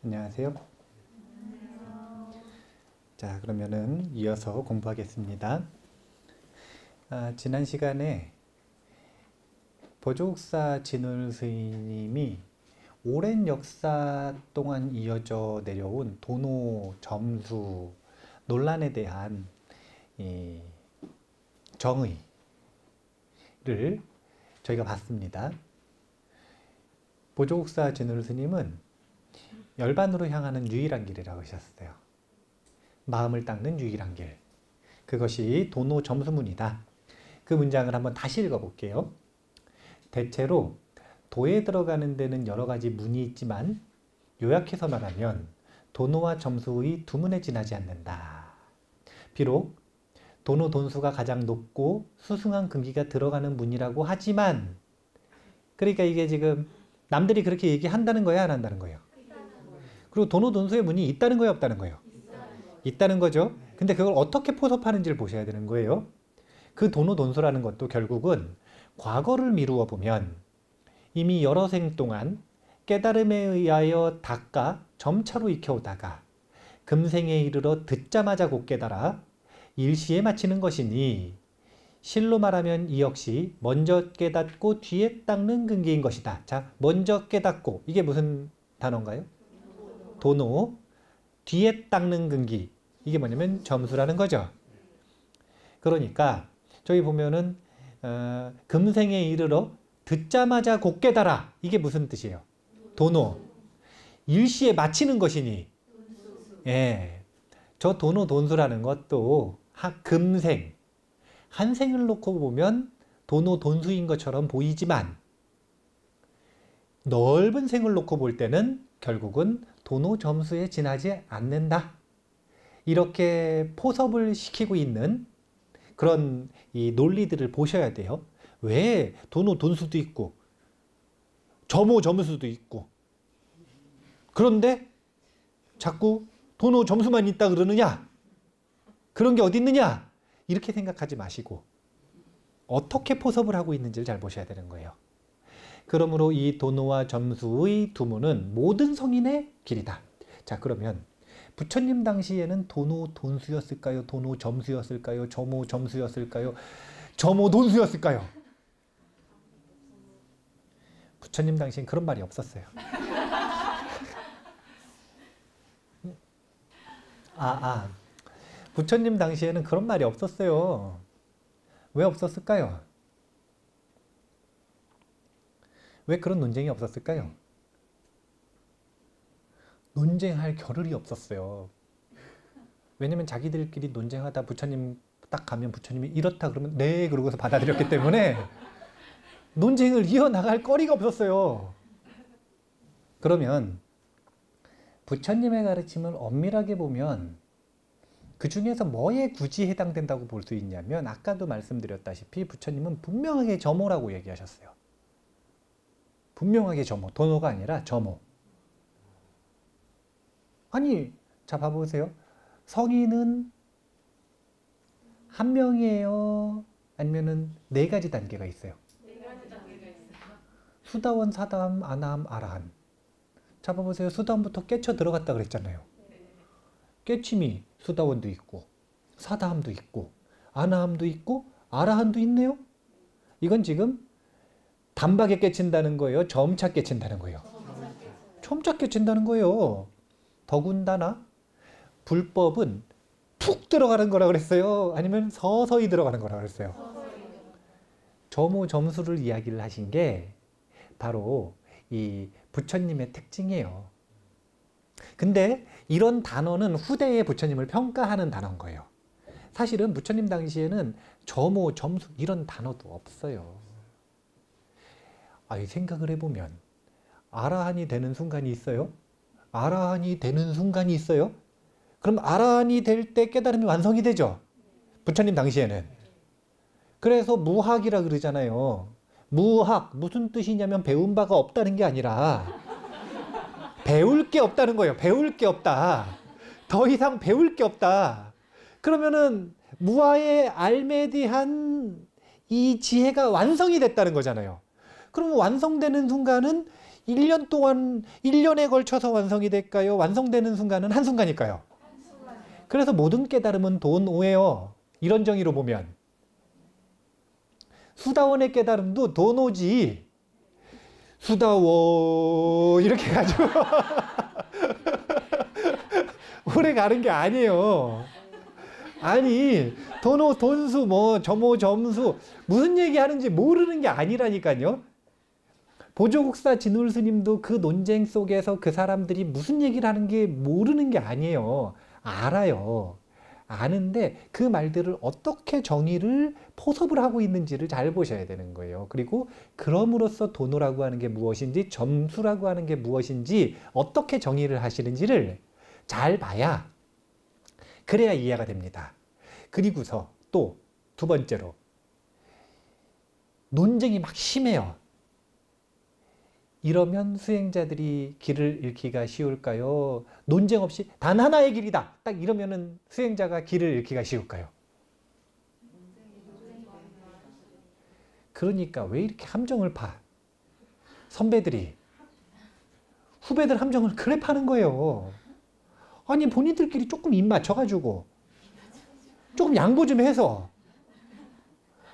안녕하세요. 자, 그러면은 이어서 공부하겠습니다. 지난 시간에 보조국사 진울 스님이 오랜 역사 동안 이어져 내려온 도노 점수 논란에 대한 정의를 저희가 봤습니다. 보조국사 진울 스님은 열반으로 향하는 유일한 길이라고 하셨어요. 마음을 닦는 유일한 길. 그것이 도노 점수문이다. 그 문장을 한번 다시 읽어볼게요. 대체로 도에 들어가는 데는 여러 가지 문이 있지만 요약해서 말하면 도노와 점수의 두 문에 지나지 않는다. 비록 도노 돈수가 가장 높고 수승한 금기가 들어가는 문이라고 하지만, 그러니까 이게 지금 남들이 그렇게 얘기한다는 거야, 안 한다는 거예요? 그리고 도노 돈수의 문이 있다는 거예요, 없다는 거예요? 있다는 거죠. 근데 그걸 어떻게 포섭하는지를 보셔야 되는 거예요. 그 도노 돈수라는 것도 결국은 과거를 미루어 보면 이미 여러 생 동안 깨달음에 의하여 닦아 점차로 익혀오다가 금생에 이르러 듣자마자 곧 깨달아 일시에 마치는 것이니, 실로 말하면 이 역시 먼저 깨닫고 뒤에 닦는 근기인 것이다. 자, 먼저 깨닫고, 이게 무슨 단어인가요? 도노. 뒤에 닦는 근기, 이게 뭐냐면 점수라는 거죠. 그러니까 저희 보면은 금생에 이르러 듣자마자 곧 깨달아, 이게 무슨 뜻이에요? 도노. 일시에 마치는 것이니, 예, 저 도노 돈수라는 것도 금생, 한 생을 놓고 보면 도노 돈수인 것처럼 보이지만 넓은 생을 놓고 볼 때는 결국은 도노 점수에 지나지 않는다. 이렇게 포섭을 시키고 있는 그런 이 논리들을 보셔야 돼요. 왜 도노 돈수도 있고 점호 점수도 있고 그런데 자꾸 도노 점수만 있다 그러느냐? 그런 게 어디 있느냐? 이렇게 생각하지 마시고 어떻게 포섭을 하고 있는지를 잘 보셔야 되는 거예요. 그러므로 이 도노와 점수의 두문은 모든 성인의 길이다. 자, 그러면 부처님 당시에는 도노 돈수였을까요? 도노 점수였을까요? 점호 점수였을까요? 점호 돈수였을까요? 부처님 당시엔 그런 말이 없었어요. 부처님 당시에는 그런 말이 없었어요. 왜 없었을까요? 왜 그런 논쟁이 없었을까요? 논쟁할 겨를이 없었어요. 왜냐면 자기들끼리 논쟁하다 부처님 딱 가면 부처님이 이렇다 그러면 네 그러고서 받아들였기 때문에 논쟁을 이어나갈 거리가 없었어요. 그러면 부처님의 가르침을 엄밀하게 보면 그 중에서 뭐에 굳이 해당된다고 볼 수 있냐면, 아까도 말씀드렸다시피 부처님은 분명하게 점호라고 얘기하셨어요. 분명하게 점호, 도노가 아니라 점호. 아니, 자 봐보세요. 성인은 한 명이에요? 아니면은 네 가지 단계가 있어요? 네 가지 단계가 있어요. 수다원, 사다함, 아나함, 아라한. 자 봐보세요. 수다원부터 깨쳐 들어갔다 그랬잖아요. 깨침이 수다원도 있고 사다함도 있고 아나함도 있고 아라한도 있네요. 이건 지금 단박에 깨친다는 거예요? 점차 깨친다는 거예요? 점차 깨친다는 거예요. 더군다나 불법은 푹 들어가는 거라 그랬어요? 아니면 서서히 들어가는 거라 그랬어요? 점호 점수를 이야기를 하신 게 바로 이 부처님의 특징이에요. 근데 이런 단어는 후대의 부처님을 평가하는 단어인 거예요. 사실은 부처님 당시에는 점호, 점수 이런 단어도 없어요. 생각을 해보면 아라한이 되는 순간이 있어요? 아라한이 되는 순간이 있어요? 그럼 아라한이 될 때 깨달음이 완성이 되죠? 부처님 당시에는. 그래서 무학이라 그러잖아요. 무학, 무슨 뜻이냐면 배운 바가 없다는 게 아니라 배울 게 없다는 거예요. 배울 게 없다. 더 이상 배울 게 없다. 그러면은 무아의 알에 대한 이 지혜가 완성이 됐다는 거잖아요. 그러면 완성되는 순간은 1년 동안 1년에 걸쳐서 완성이 될까요? 완성되는 순간은 한순간일까요? 그래서 모든 깨달음은 돈오예요. 이런 정의로 보면 수다원의 깨달음도 돈오지 수다워 이렇게 해가지고 오래 가는 게 아니에요. 아니 돈오 돈수 뭐 점오 점수 무슨 얘기하는지 모르는 게 아니라니까요. 보조국사 진울 스님도 그 논쟁 속에서 그 사람들이 무슨 얘기를 하는 게 모르는 게 아니에요. 알아요. 아는데 그 말들을 어떻게 정의를 포섭을 하고 있는지를 잘 보셔야 되는 거예요. 그리고 그럼으로써 도노라고 하는 게 무엇인지 점수라고 하는 게 무엇인지 어떻게 정의를 하시는지를 잘 봐야 그래야 이해가 됩니다. 그리고서 또 두 번째로 논쟁이 막 심해요. 이러면 수행자들이 길을 잃기가 쉬울까요? 논쟁 없이 단 하나의 길이다. 딱 이러면은 수행자가 길을 잃기가 쉬울까요? 그러니까 왜 이렇게 함정을 파? 선배들이 후배들 함정을 그래 파는 거예요. 아니 본인들끼리 조금 입 맞춰가지고 조금 양보 좀 해서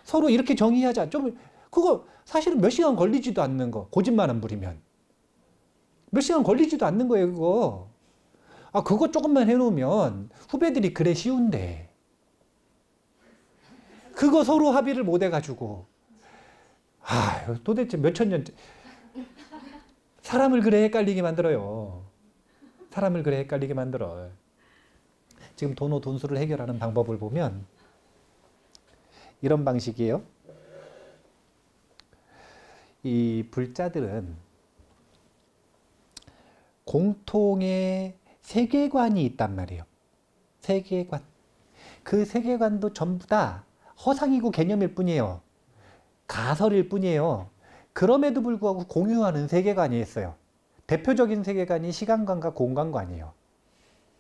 서로 이렇게 정의하자. 좀 그거 사실은 몇 시간 걸리지도 않는 거. 고집만 부리면. 몇 시간 걸리지도 않는 거예요, 그거. 아, 그거 조금만 해놓으면 후배들이 그래 쉬운데. 그거 서로 합의를 못 해가지고. 아, 도대체 몇천 년째. 사람을 그래 헷갈리게 만들어요. 사람을 그래 헷갈리게 만들어. 지금 돈오 돈수를 해결하는 방법을 보면 이런 방식이에요. 이 불자들은 공통의 세계관이 있단 말이에요. 세계관. 그 세계관도 전부 다 허상이고 개념일 뿐이에요. 가설일 뿐이에요. 그럼에도 불구하고 공유하는 세계관이 있어요. 대표적인 세계관이 시간관과 공간관이에요.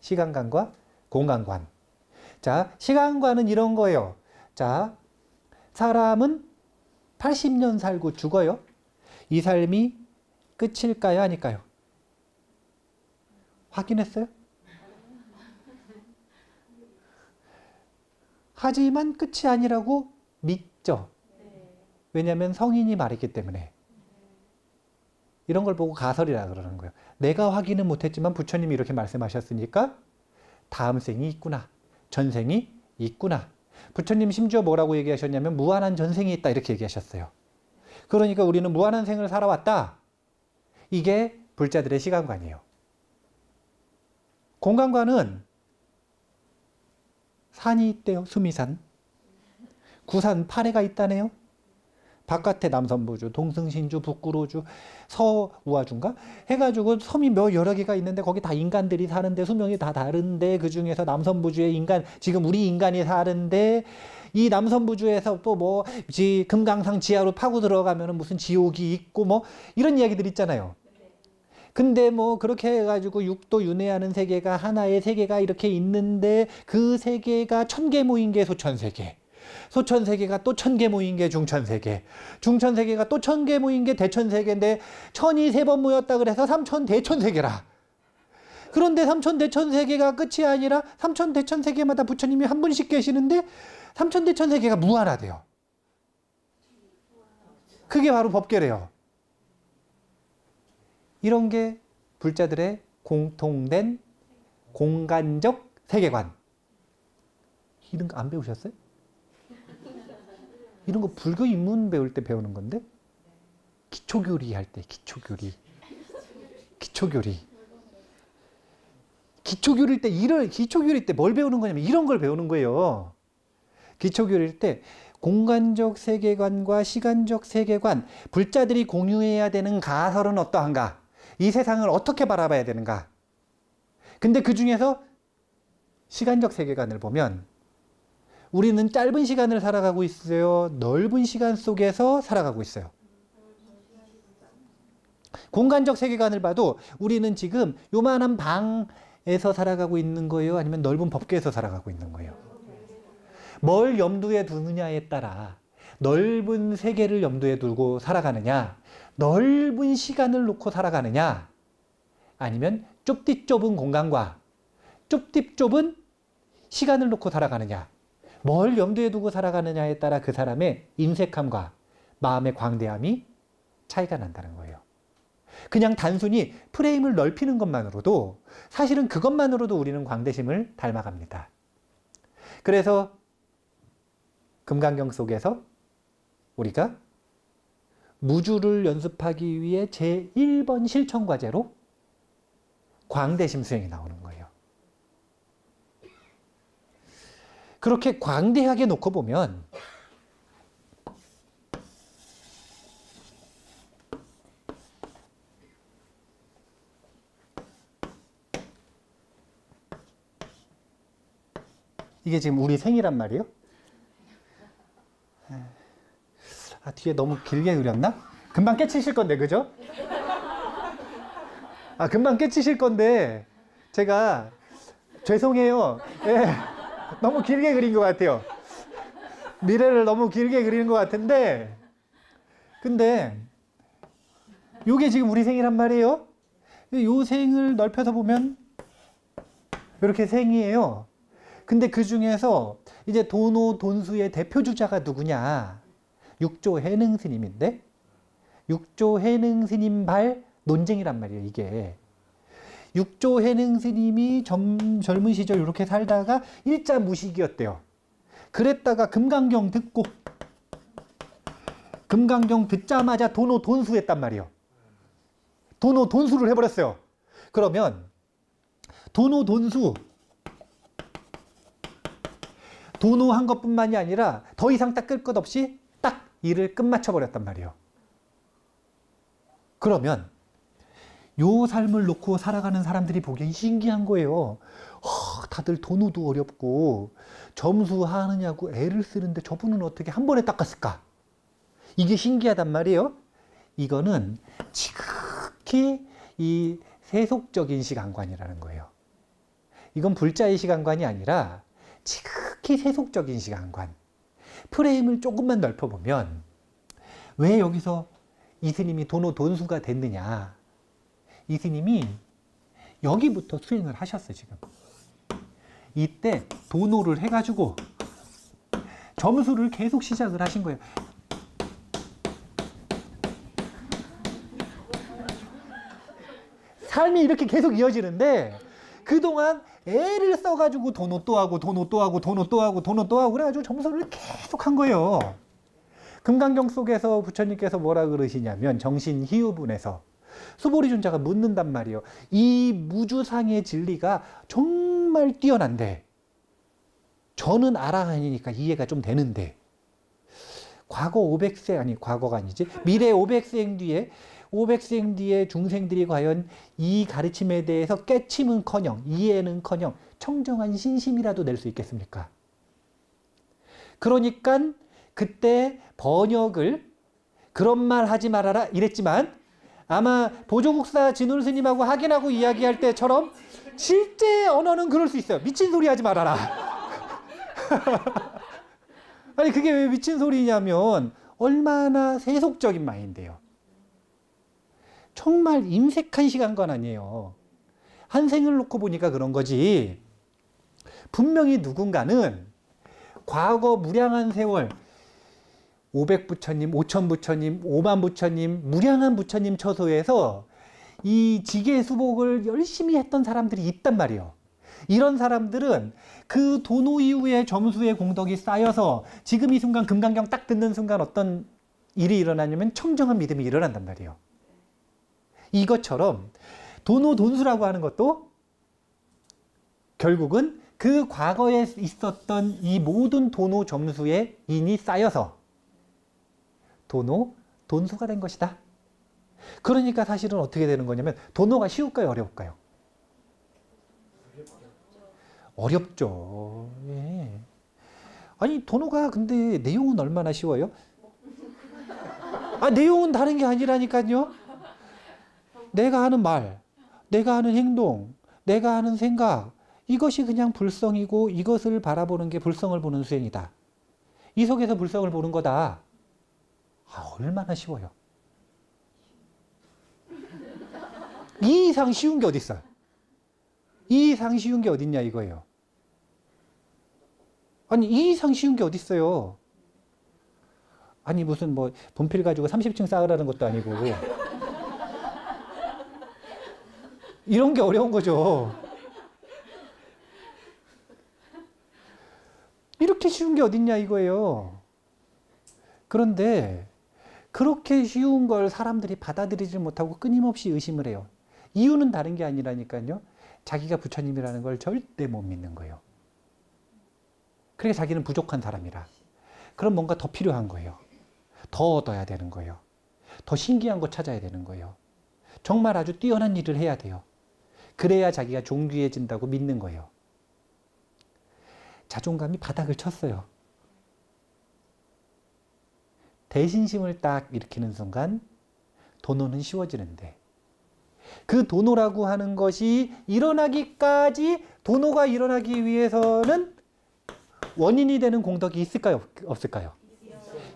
시간관과 공간관. 자, 시간관은 이런 거예요. 자, 사람은 80년 살고 죽어요. 이 삶이 끝일까요? 아닐까요? 확인했어요? 하지만 끝이 아니라고 믿죠. 왜냐하면 성인이 말했기 때문에. 이런 걸 보고 가설이라 그러는 거예요. 내가 확인은 못했지만 부처님이 이렇게 말씀하셨으니까 다음 생이 있구나. 전생이 있구나. 부처님 심지어 뭐라고 얘기하셨냐면 무한한 전생이 있다 이렇게 얘기하셨어요. 그러니까 우리는 무한한 생을 살아왔다. 이게 불자들의 시간관이에요. 공간관은 산이 있대요. 수미산. 구산 8해가 있다네요. 바깥에 남선부주, 동승신주, 북구로주, 서우아주인가? 해가지고 섬이 여러 개가 있는데 거기 다 인간들이 사는데 수명이 다 다른데 그 중에서 남선부주에 인간, 지금 우리 인간이 사는데 이 남선부주에서 또 뭐 금강산 지하로 파고 들어가면 무슨 지옥이 있고 뭐 이런 이야기들 있잖아요. 근데 뭐 그렇게 해가지고 육도 윤회하는 세계가 하나의 세계가 이렇게 있는데 그 세계가 1000개 모인 게 소천세계. 소천세계가 또 1000개 모인 게 중천세계. 중천세계가 또 1000개 모인 게 대천세계인데 천이 3번 모였다 그래서 삼천대천세계라. 그런데 삼천대천세계가 끝이 아니라 삼천대천세계마다 부처님이 한 분씩 계시는데 삼천대천세계가 무한하대요. 그게 바로 법계래요. 이런 게 불자들의 공통된 공간적 세계관. 이런 거 안 배우셨어요? 이런 거 불교 입문 배울 때 배우는 건데 기초교리 할 때 기초교리 기초교리 때 뭘 배우는 거냐면 이런 걸 배우는 거예요. 기초교리일 때 공간적 세계관과 시간적 세계관, 불자들이 공유해야 되는 가설은 어떠한가? 이 세상을 어떻게 바라봐야 되는가? 근데 그 중에서 시간적 세계관을 보면 우리는 짧은 시간을 살아가고 있어요. 넓은 시간 속에서 살아가고 있어요. 공간적 세계관을 봐도 우리는 지금 요만한 방에서 살아가고 있는 거예요? 아니면 넓은 법계에서 살아가고 있는 거예요? 뭘 염두에 두느냐에 따라 넓은 세계를 염두에 두고 살아가느냐, 넓은 시간을 놓고 살아가느냐, 아니면 좁디 좁은 공간과 좁디 좁은 시간을 놓고 살아가느냐, 뭘 염두에 두고 살아가느냐에 따라 그 사람의 인색함과 마음의 광대함이 차이가 난다는 거예요. 그냥 단순히 프레임을 넓히는 것만으로도 사실은 그것만으로도 우리는 광대심을 닮아갑니다. 그래서 금강경 속에서 우리가 무주를 연습하기 위해 제1번 실천 과제로 광대심 수행이 나오는 거예요. 그렇게 광대하게 놓고 보면 이게 지금 우리 생이란 말이에요. 아, 뒤에 너무 길게 그렸나? 금방 깨치실 건데, 그죠? 아, 금방 깨치실 건데 제가 죄송해요. 예, 너무 길게 그린 것 같아요. 미래를 너무 길게 그리는 것 같은데, 근데 요게 지금 우리 생이란 말이에요. 요 생을 넓혀서 보면 이렇게 생이에요. 근데 그 중에서 이제 도노 돈수의 대표 주자가 누구냐? 육조 해능 스님인데, 육조 해능 스님 발 논쟁이란 말이에요, 이게. 육조 해능 스님이 젊은 시절 이렇게 살다가 일자 무식이었대요. 그랬다가 금강경 듣고, 금강경 듣자마자 도노 돈수 했단 말이에요. 도노 돈수를 해버렸어요. 그러면 도노 돈수, 도노한 것뿐만이 아니라 더 이상 닦을 것 없이 딱 일을 끝마쳐버렸단 말이에요. 그러면 요 삶을 놓고 살아가는 사람들이 보기엔 신기한 거예요. 다들 도노도 어렵고 점수하느냐고 애를 쓰는데 저분은 어떻게 한 번에 닦았을까? 이게 신기하단 말이에요. 이거는 지극히 이 세속적인 시간관이라는 거예요. 이건 불자의 시간관이 아니라 지극히 세속적인 시간관. 프레임을 조금만 넓혀보면 왜 여기서 이 스님이 도노 돈수가 됐느냐. 이 스님이 여기부터 수행을 하셨어요, 지금. 이때 도노를 해가지고 점수를 계속 시작을 하신 거예요. 삶이 이렇게 계속 이어지는데 그동안 애를 써가지고 도노 또 하고 도노 또 하고 도노 또 하고 도노 또 하고 그래가지고 점수를 계속 한 거예요. 금강경 속에서 부처님께서 뭐라 그러시냐면 정신희유분에서 수보리존자가 묻는단 말이에요. 이 무주상의 진리가 정말 뛰어난데 저는 아라한이니까 이해가 좀 되는데 과거 500세 아니 과거가 아니지 미래 500생 뒤에 중생들이 과연 이 가르침에 대해서 깨침은커녕 이해는커녕 청정한 신심이라도 낼 수 있겠습니까? 그러니까 그때 번역을 그런 말 하지 말아라 이랬지만 아마 보조국사 진울 스님하고 확인하고 이야기할 때처럼 실제 언어는 그럴 수 있어요. 미친 소리 하지 말아라. 아니 그게 왜 미친 소리냐면 얼마나 세속적인 마인드예요. 정말 임색한 시간관 아니에요. 한 생을 놓고 보니까 그런 거지. 분명히 누군가는 과거 무량한 세월 500부처님, 5000부처님, 5만부처님, 무량한 부처님 처소에서 이 지계수복을 열심히 했던 사람들이 있단 말이에요. 이런 사람들은 그 도노 이후에 점수의 공덕이 쌓여서 지금 이 순간 금강경 딱 듣는 순간 어떤 일이 일어나냐면 청정한 믿음이 일어난단 말이에요. 이것처럼 도노 돈수라고 하는 것도 결국은 그 과거에 있었던 이 모든 도노 점수의 인이 쌓여서 도노 돈수가 된 것이다. 그러니까 사실은 어떻게 되는 거냐면 도노가 쉬울까요? 어려울까요? 어렵죠. 예. 아니 도노가 근데 내용은 얼마나 쉬워요? 아 내용은 다른 게 아니라니까요. 내가 하는 말, 내가 하는 행동, 내가 하는 생각 이것이 그냥 불성이고 이것을 바라보는 게 불성을 보는 수행이다. 이 속에서 불성을 보는 거다. 아, 얼마나 쉬워요. 이 이상 쉬운 게 어디 있어요? 이 이상 쉬운 게 어딨냐 이거예요. 아니 이 이상 쉬운 게 어디 있어요? 아니 무슨 뭐 분필 가지고 30층 쌓으라는 것도 아니고 이런 게 어려운 거죠. 이렇게 쉬운 게 어딨냐 이거예요. 그런데 그렇게 쉬운 걸 사람들이 받아들이지 못하고 끊임없이 의심을 해요. 이유는 다른 게 아니라니까요. 자기가 부처님이라는 걸 절대 못 믿는 거예요. 그러니까 자기는 부족한 사람이라. 그럼 뭔가 더 필요한 거예요. 더 얻어야 되는 거예요. 더 신기한 거 찾아야 되는 거예요. 정말 아주 뛰어난 일을 해야 돼요. 그래야 자기가 존귀해진다고 믿는 거예요. 자존감이 바닥을 쳤어요. 대신심을 딱 일으키는 순간 도노는 쉬워지는데 그 도노라고 하는 것이 일어나기까지 도노가 일어나기 위해서는 원인이 되는 공덕이 있을까요? 없을까요?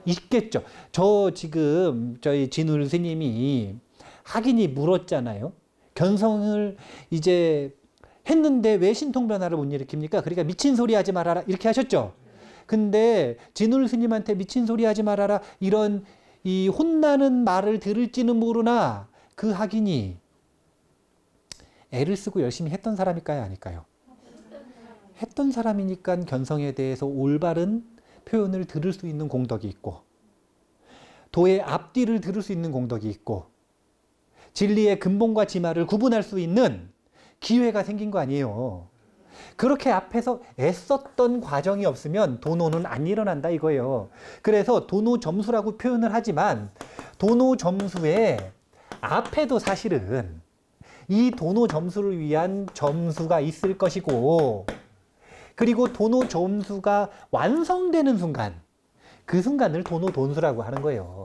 있겠죠. 저 지금 저희 진울 스님이 학인이 물었잖아요. 견성을 이제 했는데 왜 신통변화를 못 일으킵니까? 그러니까 미친 소리 하지 말아라 이렇게 하셨죠. 근데 진울 스님한테 미친 소리 하지 말아라 이런 이 혼나는 말을 들을지는 모르나 그 학인이 애를 쓰고 열심히 했던 사람일까요? 아닐까요? 했던 사람이니까 견성에 대해서 올바른 표현을 들을 수 있는 공덕이 있고 도의 앞뒤를 들을 수 있는 공덕이 있고 진리의 근본과 지마를 구분할 수 있는 기회가 생긴 거 아니에요. 그렇게 앞에서 애썼던 과정이 없으면 도노는 안 일어난다 이거예요. 그래서 도노 점수라고 표현을 하지만 도노 점수의 앞에도 사실은 이 도노 점수를 위한 점수가 있을 것이고 그리고 도노 점수가 완성되는 순간 그 순간을 도노 돈수라고 하는 거예요.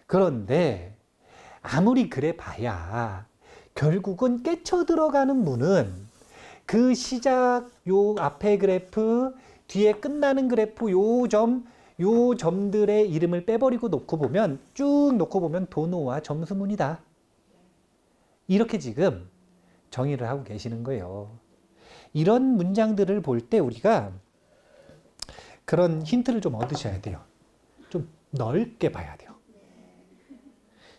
그런데 아무리 그래 봐야 결국은 깨쳐 들어가는 문은 그 시작 요 앞에 그래프 뒤에 끝나는 그래프 요 점들의 이름을 빼버리고 놓고 보면 쭉 놓고 보면 도노와 점수문이다. 이렇게 지금 정의를 하고 계시는 거예요. 이런 문장들을 볼 때 우리가 그런 힌트를 좀 얻으셔야 돼요. 좀 넓게 봐야 돼요.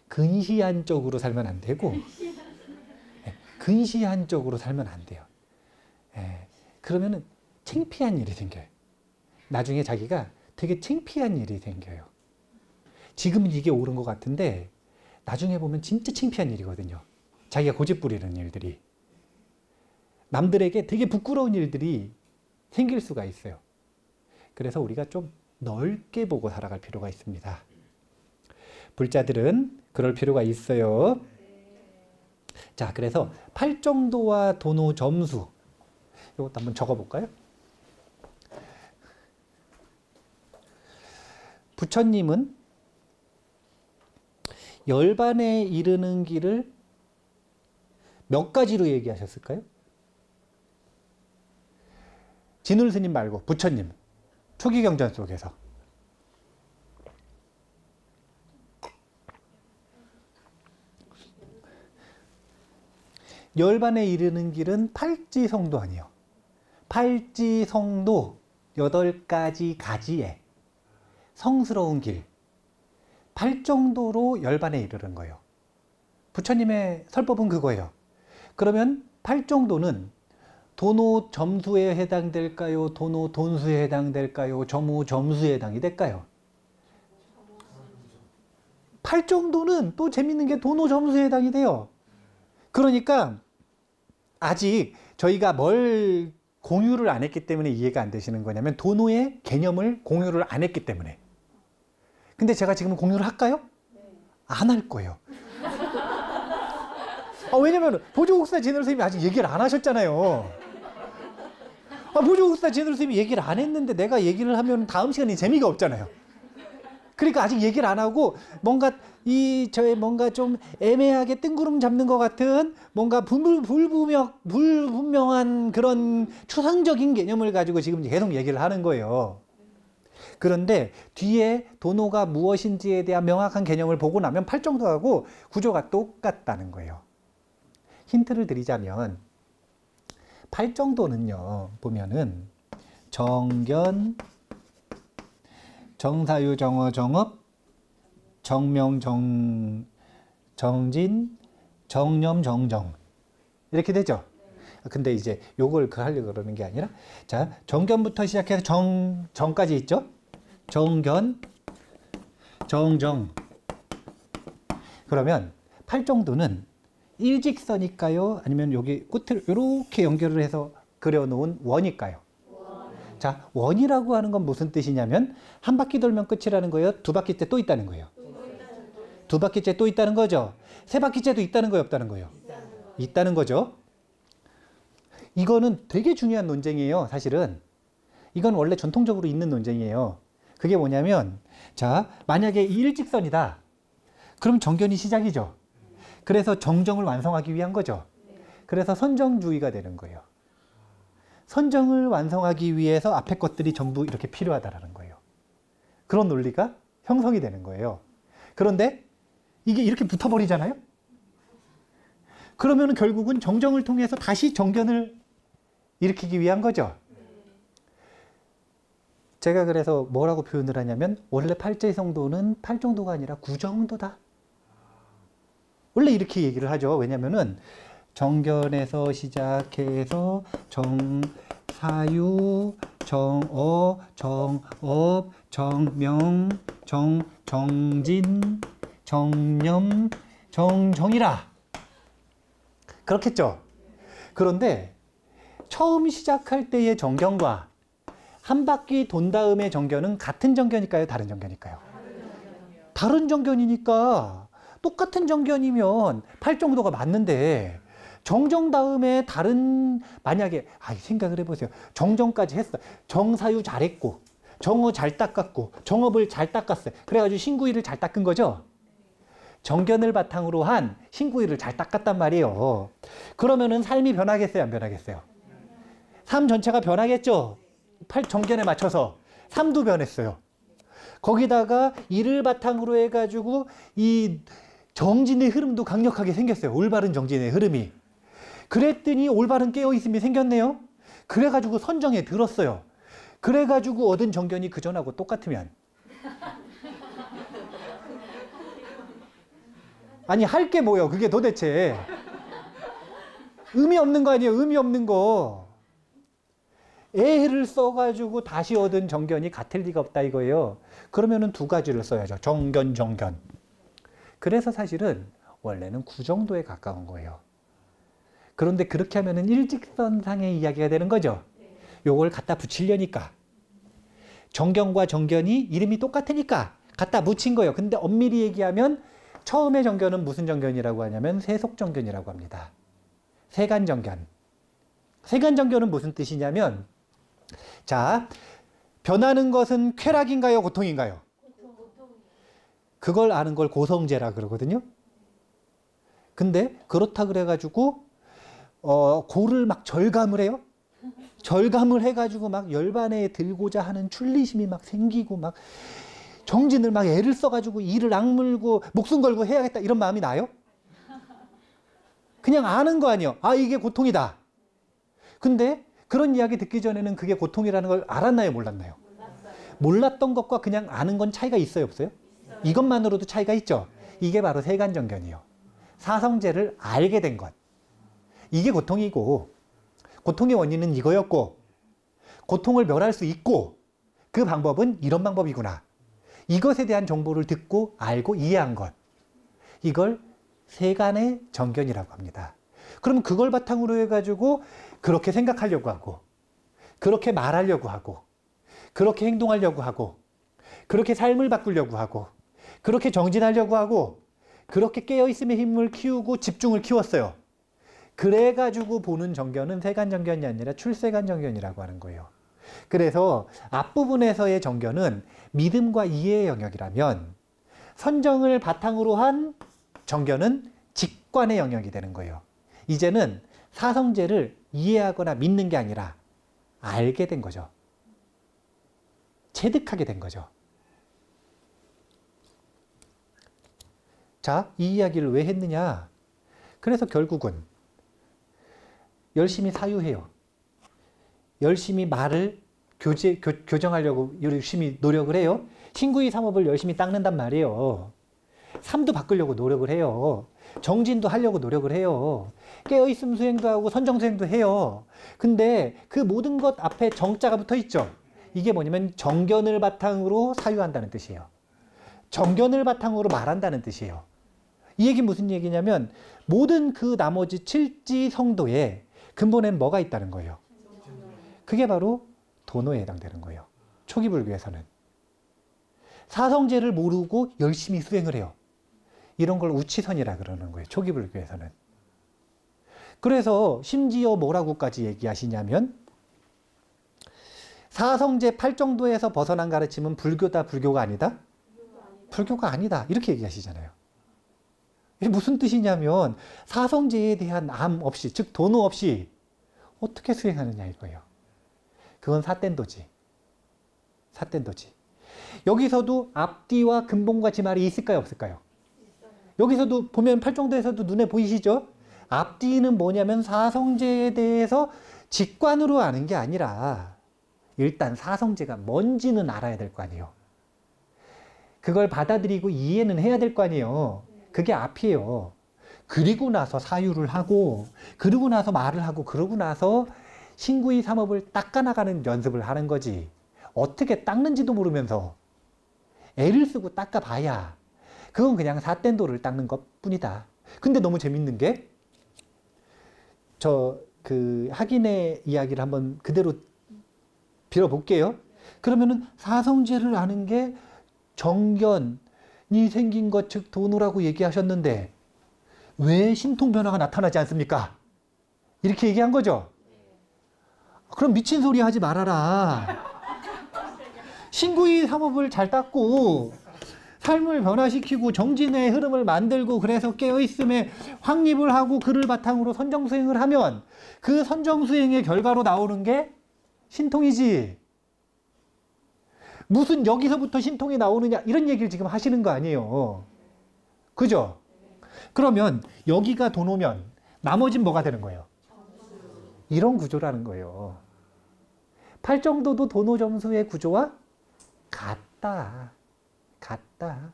근시안 쪽으로 살면 안 되고 근시안 쪽으로 살면 안 돼요. 그러면은 창피한 일이 생겨요. 나중에 자기가 되게 창피한 일이 생겨요. 지금은 이게 옳은 것 같은데 나중에 보면 진짜 창피한 일이거든요. 자기가 고집 부리는 일들이. 남들에게 되게 부끄러운 일들이 생길 수가 있어요. 그래서 우리가 좀 넓게 보고 살아갈 필요가 있습니다. 불자들은 그럴 필요가 있어요. 자, 그래서 팔정도와 도노 점수 이것도 한번 적어볼까요? 부처님은 열반에 이르는 길을 몇 가지로 얘기하셨을까요? 진울 스님 말고 부처님 초기경전 속에서 열반에 이르는 길은 팔지성도 아니에요. 팔지성도 8가지 가지의 성스러운 길, 팔정도로 열반에 이르는 거예요. 부처님의 설법은 그거예요. 그러면 팔정도는 도노 점수에 해당될까요? 도노 돈수에 해당될까요? 점우 점수에 해당이 될까요? 팔정도는 또 재밌는 게 도노 점수에 해당이 돼요. 그러니까 아직 저희가 뭘 공유를 안 했기 때문에 이해가 안 되시는 거냐면 도노의 개념을 공유를 안 했기 때문에. 근데 제가 지금 공유를 할까요? 안 할 거예요. 왜냐면 보조국사 진울 스님이 아직 얘기를 안 하셨잖아요. 보조국사 진울 스님이 얘기를 안 했는데 내가 얘기를 하면 다음 시간에 재미가 없잖아요. 그러니까 아직 얘기를 안 하고 뭔가 뭔가 좀 애매하게 뜬구름 잡는 것 같은 뭔가 불분명한 그런 추상적인 개념을 가지고 지금 계속 얘기를 하는 거예요. 그런데 뒤에 도노가 무엇인지에 대한 명확한 개념을 보고 나면 팔정도하고 구조가 똑같다는 거예요. 힌트를 드리자면 팔정도는요, 보면은 정견, 정사유, 정어, 정업, 정명, 정진, 정념, 정정 이렇게 되죠. 근데 이제 요걸 하려고 그러는 게 아니라, 자, 정견부터 시작해서 정까지 있죠. 정견, 정정. 그러면 팔정도는 일직선일까요? 아니면 여기 끝을 이렇게 연결을 해서 그려놓은 원일까요? 자, 원이라고 하는 건 무슨 뜻이냐면 한 바퀴 돌면 끝이라는 거예요? 두 바퀴째 또 있다는 거예요? 두 바퀴째 또 있다는 거죠? 세 바퀴째도 있다는 거예요? 없다는 거예요? 있다는 거죠. 이거는 되게 중요한 논쟁이에요, 사실은. 이건 원래 전통적으로 있는 논쟁이에요. 그게 뭐냐면, 자, 만약에 이 일직선이다. 그럼 정견이 시작이죠. 그래서 정정을 완성하기 위한 거죠. 그래서 선정주의가 되는 거예요. 선정을 완성하기 위해서 앞에 것들이 전부 이렇게 필요하다라는 거예요. 그런 논리가 형성이 되는 거예요. 그런데 이게 이렇게 붙어버리잖아요. 그러면 결국은 정정을 통해서 다시 정견을 일으키기 위한 거죠. 제가 그래서 뭐라고 표현을 하냐면 원래 팔제성도는 팔정도가 아니라 구정도다. 원래 이렇게 얘기를 하죠. 왜냐면은 정견에서 시작해서 정사유, 정어, 정업, 정명, 정진, 정념, 정정이라. 그렇겠죠. 그런데 처음 시작할 때의 정견과 한 바퀴 돈 다음의 정견은 같은 정견일까요? 다른 정견일까요? 다른 정견이니까 똑같은 정견이면 팔정도가 맞는데 정정 다음에 다른, 만약에 생각을 해보세요. 정정까지 했어. 정사유 잘했고 정어 잘 닦았고 정업을 잘 닦았어요. 그래가지고 신구이를 잘 닦은 거죠. 정견을 바탕으로 한 신구이를 잘 닦았단 말이에요. 그러면은 삶이 변하겠어요? 안 변하겠어요? 삶 전체가 변하겠죠? 정견에 맞춰서 삶도 변했어요. 거기다가 이를 바탕으로 해가지고 이 정진의 흐름도 강력하게 생겼어요. 올바른 정진의 흐름이. 그랬더니 올바른 깨어있음이 생겼네요. 그래가지고 선정에 들었어요. 그래가지고 얻은 정견이 그전하고 똑같으면, 아니 할 게 뭐예요 그게 도대체. 의미 없는 거 아니에요. 의미 없는 거. 애를 써가지고 다시 얻은 정견이 같을 리가 없다 이거예요. 그러면은 두 가지를 써야죠. 정견, 정견. 그래서 사실은 원래는 구정도에 가까운 거예요. 그런데 그렇게 하면은 일직선상의 이야기가 되는 거죠. 요걸 갖다 붙이려니까. 정견과 정견이 이름이 똑같으니까 갖다 붙인 거예요. 근데 엄밀히 얘기하면 처음의 정견은 무슨 정견이라고 하냐면 세속정견이라고 합니다. 세간정견. 세간정견은 무슨 뜻이냐면, 자, 변하는 것은 쾌락인가요? 고통인가요? 그걸 아는 걸 고성제라 그러거든요. 근데 그렇다 그래가지고 고를 막 절감을 해요. 절감을 해가지고 막 열반에 들고자 하는 출리심이 막 생기고 막 정진을 막 애를 써가지고 이를 악물고 목숨 걸고 해야겠다 이런 마음이 나요? 그냥 아는 거 아니에요. 아, 이게 고통이다. 근데 그런 이야기 듣기 전에는 그게 고통이라는 걸 알았나요? 몰랐나요? 몰랐던 것과 그냥 아는 건 차이가 있어요? 없어요? 이것만으로도 차이가 있죠. 이게 바로 세간정견이에요. 사성제를 알게 된 것. 이게 고통이고, 고통의 원인은 이거였고, 고통을 멸할 수 있고, 그 방법은 이런 방법이구나. 이것에 대한 정보를 듣고 알고 이해한 것. 이걸 세간의 정견이라고 합니다. 그럼 그걸 바탕으로 해가지고 그렇게 생각하려고 하고, 그렇게 말하려고 하고, 그렇게 행동하려고 하고, 그렇게 삶을 바꾸려고 하고, 그렇게 정진하려고 하고, 그렇게 깨어있음의 힘을 키우고 집중을 키웠어요. 그래가지고 보는 정견은 세간정견이 아니라 출세간정견이라고 하는 거예요. 그래서 앞부분에서의 정견은 믿음과 이해의 영역이라면, 선정을 바탕으로 한 정견은 직관의 영역이 되는 거예요. 이제는 사성제를 이해하거나 믿는 게 아니라 알게 된 거죠. 체득하게 된 거죠. 자, 이 이야기를 왜 했느냐? 그래서 결국은 열심히 사유해요. 열심히 말을 교정하려고 열심히 노력을 해요. 신구이 삼업을 열심히 닦는단 말이에요. 삶도 바꾸려고 노력을 해요. 정진도 하려고 노력을 해요. 깨어있음 수행도 하고 선정수행도 해요. 근데 그 모든 것 앞에 정자가 붙어 있죠. 이게 뭐냐면 정견을 바탕으로 사유한다는 뜻이에요. 정견을 바탕으로 말한다는 뜻이에요. 이 얘기는 무슨 얘기냐면 모든 그 나머지 칠지 성도에 근본에는 뭐가 있다는 거예요. 그게 바로 도노에 해당되는 거예요. 초기 불교에서는. 사성제를 모르고 열심히 수행을 해요. 이런 걸 우치선이라 그러는 거예요. 초기 불교에서는. 그래서 심지어 뭐라고까지 얘기하시냐면 사성제 8정도에서 벗어난 가르침은 불교다, 불교가 아니다? 불교가 아니다. 이렇게 얘기하시잖아요. 이게 무슨 뜻이냐면 사성제에 대한 암 없이, 즉 도노 없이 어떻게 수행하느냐 이거예요. 그건 사텐도지. 사텐도지. 여기서도 앞뒤와 근본과 지말이 있을까요, 없을까요? 여기서도 보면 8정도에서도 눈에 보이시죠? 앞뒤는 뭐냐면 사성제에 대해서 직관으로 아는 게 아니라 일단 사성제가 뭔지는 알아야 될 거 아니에요. 그걸 받아들이고 이해는 해야 될 거 아니에요. 그게 앞이에요. 그리고 나서 사유를 하고 그러고 나서 말을 하고 그러고 나서 신구이 삼업을 닦아나가는 연습을 하는 거지. 어떻게 닦는지도 모르면서 애를 쓰고 닦아봐야 그건 그냥 사텐도를 닦는 것 뿐이다. 근데 너무 재밌는 게 그 학인의 이야기를 한번 그대로 빌어볼게요. 그러면은 사성제를 아는 게 정견이 생긴 것, 즉 도노라고 얘기하셨는데 왜 신통 변화가 나타나지 않습니까? 이렇게 얘기한 거죠. 그럼 미친 소리 하지 말아라. 신구이 삼업을 잘 닦고 삶을 변화시키고 정진의 흐름을 만들고 그래서 깨어있음에 확립을 하고 그를 바탕으로 선정수행을 하면 그 선정수행의 결과로 나오는 게 신통이지. 무슨 여기서부터 신통이 나오느냐 이런 얘기를 지금 하시는 거 아니에요. 그죠? 그러면 여기가 도노면 나머진 뭐가 되는 거예요? 이런 구조라는 거예요. 8정도도 도노 점수의 구조와 같다. 같다.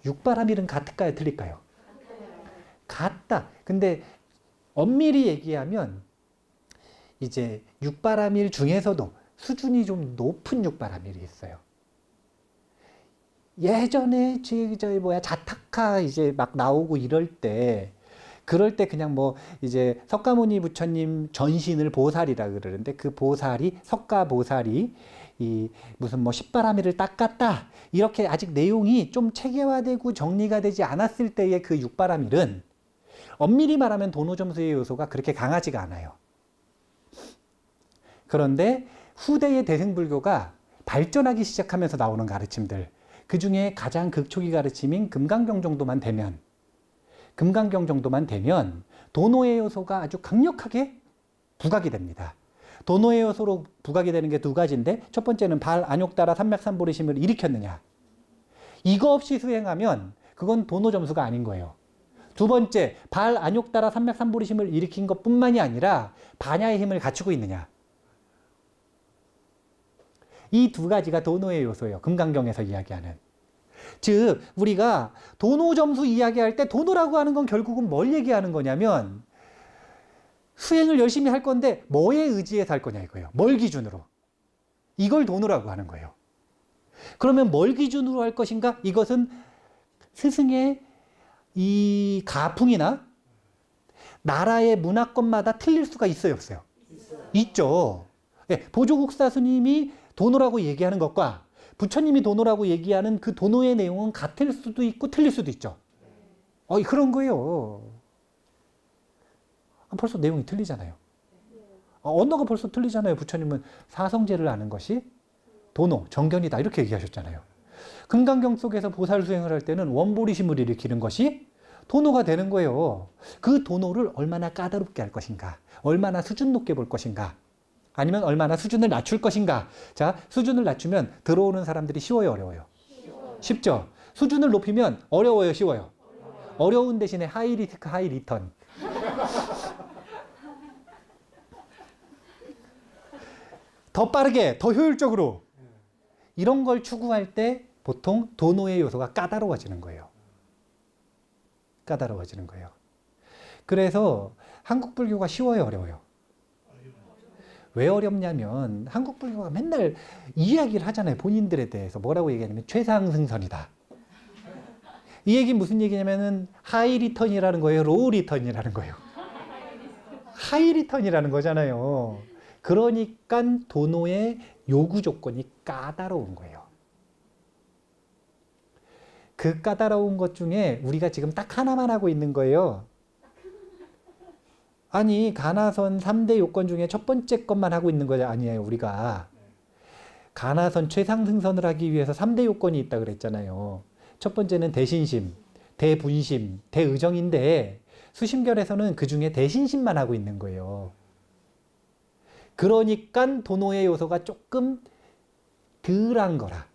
육바라밀은 같을까요? 틀릴까요? 같다. 근데 엄밀히 얘기하면 이제 육바라밀 중에서도 수준이 좀 높은 육바라밀이 있어요. 예전에 자타카 이제 막 나오고 그럴 때 그냥 뭐 이제 석가모니 부처님 전신을 보살이라 그러는데 그 보살이 석가 보살이 이 무슨 뭐 십바라밀을 닦았다 이렇게 아직 내용이 좀 체계화되고 정리가 되지 않았을 때의 그 육바라밀은 엄밀히 말하면 도노점수의 요소가 그렇게 강하지가 않아요. 그런데 후대의 대승불교가 발전하기 시작하면서 나오는 가르침들 그 중에 가장 극초기 가르침인 금강경 정도만 되면 도노의 요소가 아주 강력하게 부각이 됩니다. 도노의 요소로 부각이 되는 게 두 가지인데 첫 번째는 발 안욕따라 삼맥삼보리심을 일으켰느냐. 이거 없이 수행하면 그건 도노 점수가 아닌 거예요. 두 번째, 발 안욕따라 삼맥삼보리심을 일으킨 것뿐만이 아니라 반야의 힘을 갖추고 있느냐. 이 두 가지가 도노의 요소예요. 금강경에서 이야기하는. 즉 우리가 도노 점수 이야기할 때 도노라고 하는 건 결국은 뭘 얘기하는 거냐면 수행을 열심히 할 건데 뭐에 의지해서 할 거냐 이거예요. 뭘 기준으로. 이걸 도노라고 하는 거예요. 그러면 뭘 기준으로 할 것인가? 이것은 스승의 이 가풍이나 나라의 문화권마다 틀릴 수가 있어요, 없어요? 있죠. 네, 보조국사 스님이 도노라고 얘기하는 것과 부처님이 도노라고 얘기하는 그 도노의 내용은 같을 수도 있고 틀릴 수도 있죠. 그런 거예요. 벌써 내용이 틀리잖아요. 언어가 벌써 틀리잖아요. 부처님은 사성제를 아는 것이 도노, 정견이다 이렇게 얘기하셨잖아요. 금강경 속에서 보살 수행을 할 때는 원보리심을 일으키는 것이 도노가 되는 거예요. 그 도노를 얼마나 까다롭게 할 것인가, 얼마나 수준 높게 볼 것인가, 아니면 얼마나 수준을 낮출 것인가. 자, 수준을 낮추면 들어오는 사람들이 쉬워요, 어려워요? 쉽죠? 수준을 높이면 어려워요, 쉬워요? 어려운 대신에 하이 리스크, 하이 리턴. 더 빠르게, 더 효율적으로. 이런 걸 추구할 때 보통 도노의 요소가 까다로워지는 거예요. 까다로워지는 거예요. 그래서 한국 불교가 쉬워요, 어려워요? 왜 어렵냐면 한국 불교가 맨날 이야기를 하잖아요. 본인들에 대해서 뭐라고 얘기하냐면 최상승선이다. 이 얘기는 무슨 얘기냐면은 하이 리턴이라는 거예요, 로우 리턴이라는 거예요. 하이 리턴이라는 거잖아요. 그러니까 도노의 요구 조건이 까다로운 거예요. 그 까다로운 것 중에 우리가 지금 딱 하나만 하고 있는 거예요. 아니, 가나선 3대 요건 중에 첫 번째 것만 하고 있는 거 아니에요, 우리가. 가나선 최상승선을 하기 위해서 3대 요건이 있다 그랬잖아요. 첫 번째는 대신심, 대분심, 대의정인데 수심결에서는 그 중에 대신심만 하고 있는 거예요. 그러니까 도노의 요소가 조금 덜한 거라.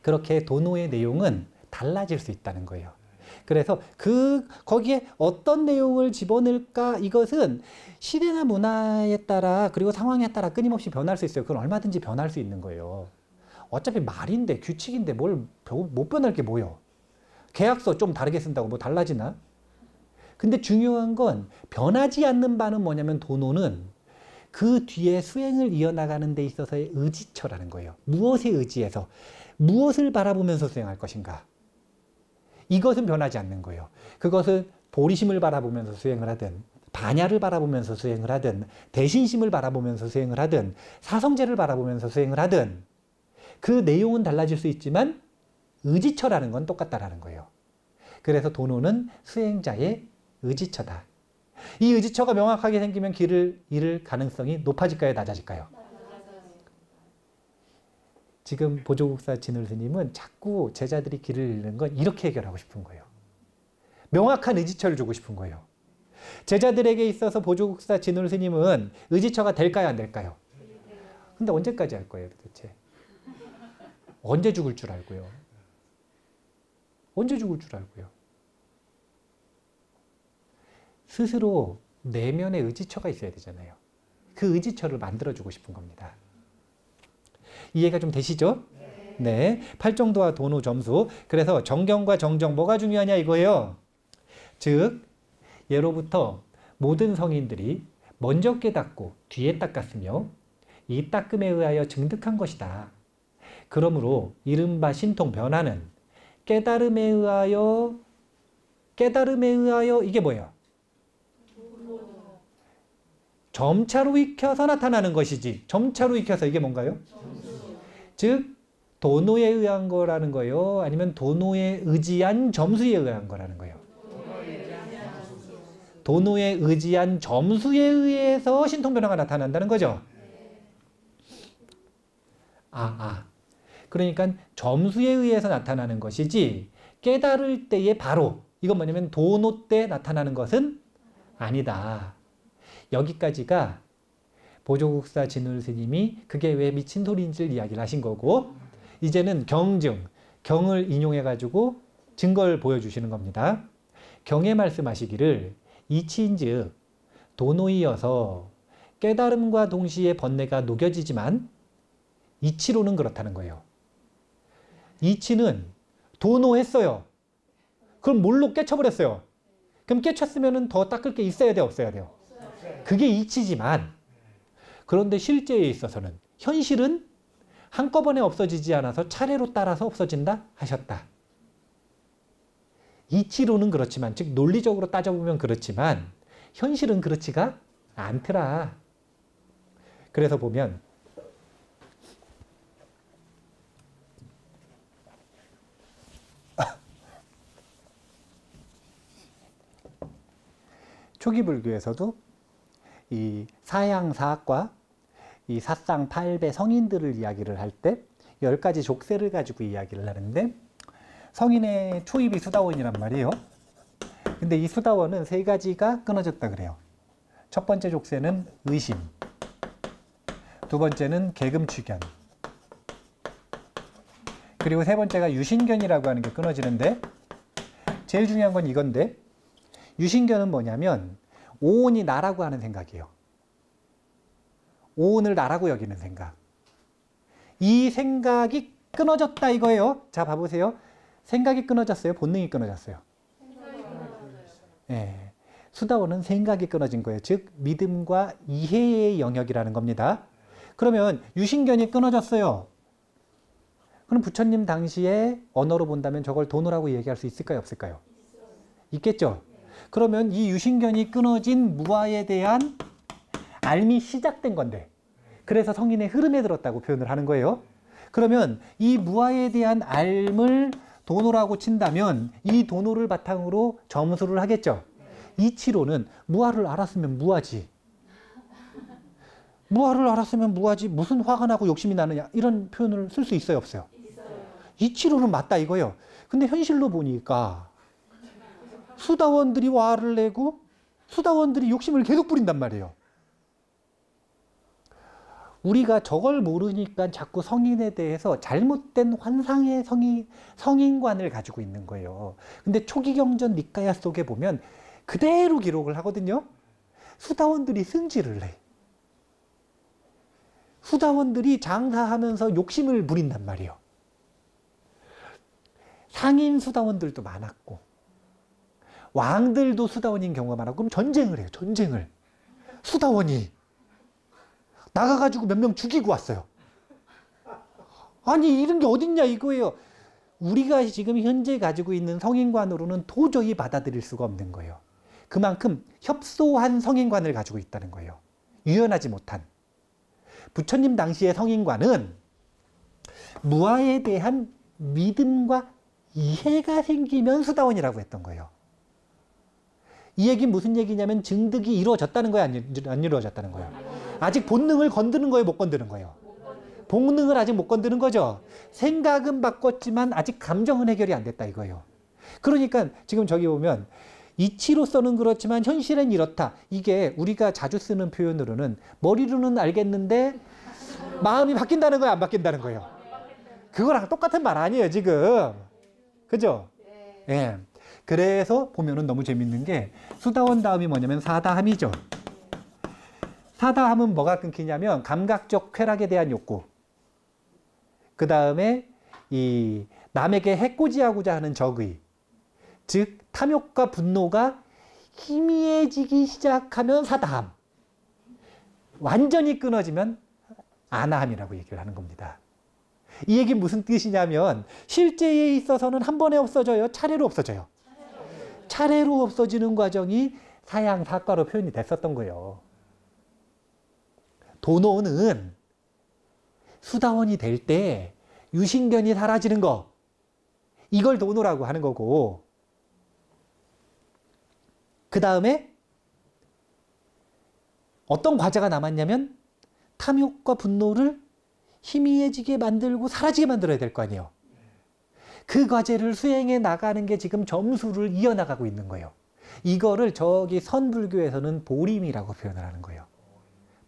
그렇게 도노의 내용은 달라질 수 있다는 거예요. 그래서 거기에 어떤 내용을 집어넣을까, 이것은 시대나 문화에 따라 그리고 상황에 따라 끊임없이 변할 수 있어요. 그건 얼마든지 변할 수 있는 거예요. 어차피 말인데 규칙인데 뭘 못 변할 게 뭐예요. 계약서 좀 다르게 쓴다고 뭐 달라지나? 근데 중요한 건 변하지 않는 바는 뭐냐면 도노는 그 뒤에 수행을 이어나가는 데 있어서의 의지처라는 거예요. 무엇에 의지해서 무엇을 바라보면서 수행할 것인가. 이것은 변하지 않는 거예요. 그것은 보리심을 바라보면서 수행을 하든 반야를 바라보면서 수행을 하든 대신심을 바라보면서 수행을 하든 사성제를 바라보면서 수행을 하든 그 내용은 달라질 수 있지만 의지처라는 건 똑같다라는 거예요. 그래서 도노는 수행자의 의지처다. 이 의지처가 명확하게 생기면 길을 잃을 가능성이 높아질까요, 낮아질까요? 지금 보조국사 진울 스님은 자꾸 제자들이 길을 잃는 건 이렇게 해결하고 싶은 거예요. 명확한 의지처를 주고 싶은 거예요. 제자들에게 있어서 보조국사 진울 스님은 의지처가 될까요, 안 될까요? 근데 언제까지 할 거예요, 도대체? 언제 죽을 줄 알고요? 언제 죽을 줄 알고요? 스스로 내면의 의지처가 있어야 되잖아요. 그 의지처를 만들어주고 싶은 겁니다. 이해가 좀 되시죠? 네. 팔정도와 도노 점수. 그래서 정경과 정정 뭐가 중요하냐 이거예요. 즉 예로부터 모든 성인들이 먼저 깨닫고 뒤에 닦았으며 이 닦음에 의하여 증득한 것이다. 그러므로 이른바 신통 변화는 깨달음에 의하여 이게 뭐예요? 점차로 익혀서 나타나는 것이지. 점차로 익혀서 이게 뭔가요? 즉 도노에 의한 거라는 거예요? 아니면 도노에 의지한 점수에 의한 거라는 거예요? 도노에 의지한 점수에 의해서 신통변화가 나타난다는 거죠. 그러니까 점수에 의해서 나타나는 것이지 깨달을 때에 바로 이건 뭐냐면 도노 때 나타나는 것은 아니다. 여기까지가 보조국사 진울 스님이 그게 왜 미친 소리인지를 이야기를 하신 거고 이제는 경을 인용해 가지고 증거를 보여주시는 겁니다. 경에 말씀하시기를 이치인즉 도노이어서 깨달음과 동시에 번뇌가 녹여지지만 이치로는 그렇다는 거예요. 이치는 도노했어요. 그럼 물로 깨쳐버렸어요. 그럼 깨쳤으면 더 닦을 게 있어야 돼요, 없어야 돼요? 그게 이치지만 그런데 실제에 있어서는 현실은 한꺼번에 없어지지 않아서 차례로 따라서 없어진다 하셨다. 이치로는 그렇지만 즉 논리적으로 따져보면 그렇지만 현실은 그렇지가 않더라. 그래서 보면 초기 불교에서도 이 사양사학과 이 사상 8배 성인들을 이야기를 할 때 10가지 족쇄를 가지고 이야기를 하는데 성인의 초입이 수다원이란 말이에요. 근데 이 수다원은 3가지가 끊어졌다 그래요. 첫 번째 족쇄는 의심, 두 번째는 계금취견, 그리고 세 번째가 유신견이라고 하는 게 끊어지는데, 제일 중요한 건 이건데, 유신견은 뭐냐면 오온이 나라고 하는 생각이에요. 오온을 나라고 여기는 생각. 이 생각이 끊어졌다 이거예요. 자, 봐보세요. 생각이 끊어졌어요? 본능이 끊어졌어요? 예. 수다원은 생각이 끊어진 거예요. 즉 믿음과 이해의 영역이라는 겁니다. 그러면 유신견이 끊어졌어요. 그럼 부처님 당시에 언어로 본다면 저걸 도노라고 얘기할 수 있을까요? 없을까요? 있겠죠? 그러면 이 유신견이 끊어진 무아에 대한 알미 시작된 건데, 그래서 성인의 흐름에 들었다고 표현을 하는 거예요. 그러면 이 무아에 대한 알을 도노라고 친다면 이 도노를 바탕으로 점수를 하겠죠. 이치로는 무아를 알았으면 무아지. 무아를 알았으면 무아지. 무슨 화가 나고 욕심이 나느냐. 이런 표현을 쓸 수 있어요, 없어요? 이치로는 맞다 이거예요. 근데 현실로 보니까 수다원들이 화를 내고 수다원들이 욕심을 계속 부린단 말이에요. 우리가 저걸 모르니까 자꾸 성인에 대해서 잘못된 환상의 성인관을 가지고 있는 거예요. 근데 초기경전 니까야 속에 보면 그대로 기록을 하거든요. 수다원들이 승질을 내. 수다원들이 장사하면서 욕심을 부린단 말이에요. 상인 수다원들도 많았고 왕들도 수다원인 경우가 많았고, 그럼 전쟁을 해요. 전쟁을. 수다원이 나가가지고 몇 명 죽이고 왔어요. 아니 이런 게 어딨냐 이거예요. 우리가 지금 현재 가지고 있는 성인관으로는 도저히 받아들일 수가 없는 거예요. 그만큼 협소한 성인관을 가지고 있다는 거예요. 유연하지 못한. 부처님 당시의 성인관은 무아에 대한 믿음과 이해가 생기면 수다원이라고 했던 거예요. 이 얘기는 무슨 얘기냐면 증득이 이루어졌다는 거예요? 안 이루어졌다는 거예요? 아직 본능을 건드는 거예요? 못 건드는 거예요? 본능을 아직 못 건드는 거죠. 생각은 바꿨지만 아직 감정은 해결이 안 됐다 이거예요. 그러니까 지금 저기 보면 이치로서는 그렇지만 현실은 이렇다. 이게 우리가 자주 쓰는 표현으로는 머리로는 알겠는데 마음이 바뀐다는 거예요? 안 바뀐다는 거예요? 그거랑 똑같은 말 아니에요 지금. 그죠? 예. 그래서 보면은 너무 재밌는 게 수다원 다음이 뭐냐면 사다함이죠. 사다함은 뭐가 끊기냐면 감각적 쾌락에 대한 욕구. 그 다음에 이 남에게 해코지하고자 하는 적의. 즉 탐욕과 분노가 희미해지기 시작하면 사다함. 완전히 끊어지면 아나함이라고 얘기를 하는 겁니다. 이 얘기 무슨 뜻이냐면 실제에 있어서는 한 번에 없어져요? 차례로 없어져요? 차례로 없어지는 과정이 사양 사과로 표현이 됐었던 거예요. 도노는 수다원이 될 때 유신견이 사라지는 거, 이걸 도노라고 하는 거고, 그 다음에 어떤 과제가 남았냐면 탐욕과 분노를 희미해지게 만들고 사라지게 만들어야 될 거 아니에요. 그 과제를 수행해 나가는 게 지금 점수를 이어나가고 있는 거예요. 이거를 저기 선불교에서는 보림이라고 표현을 하는 거예요.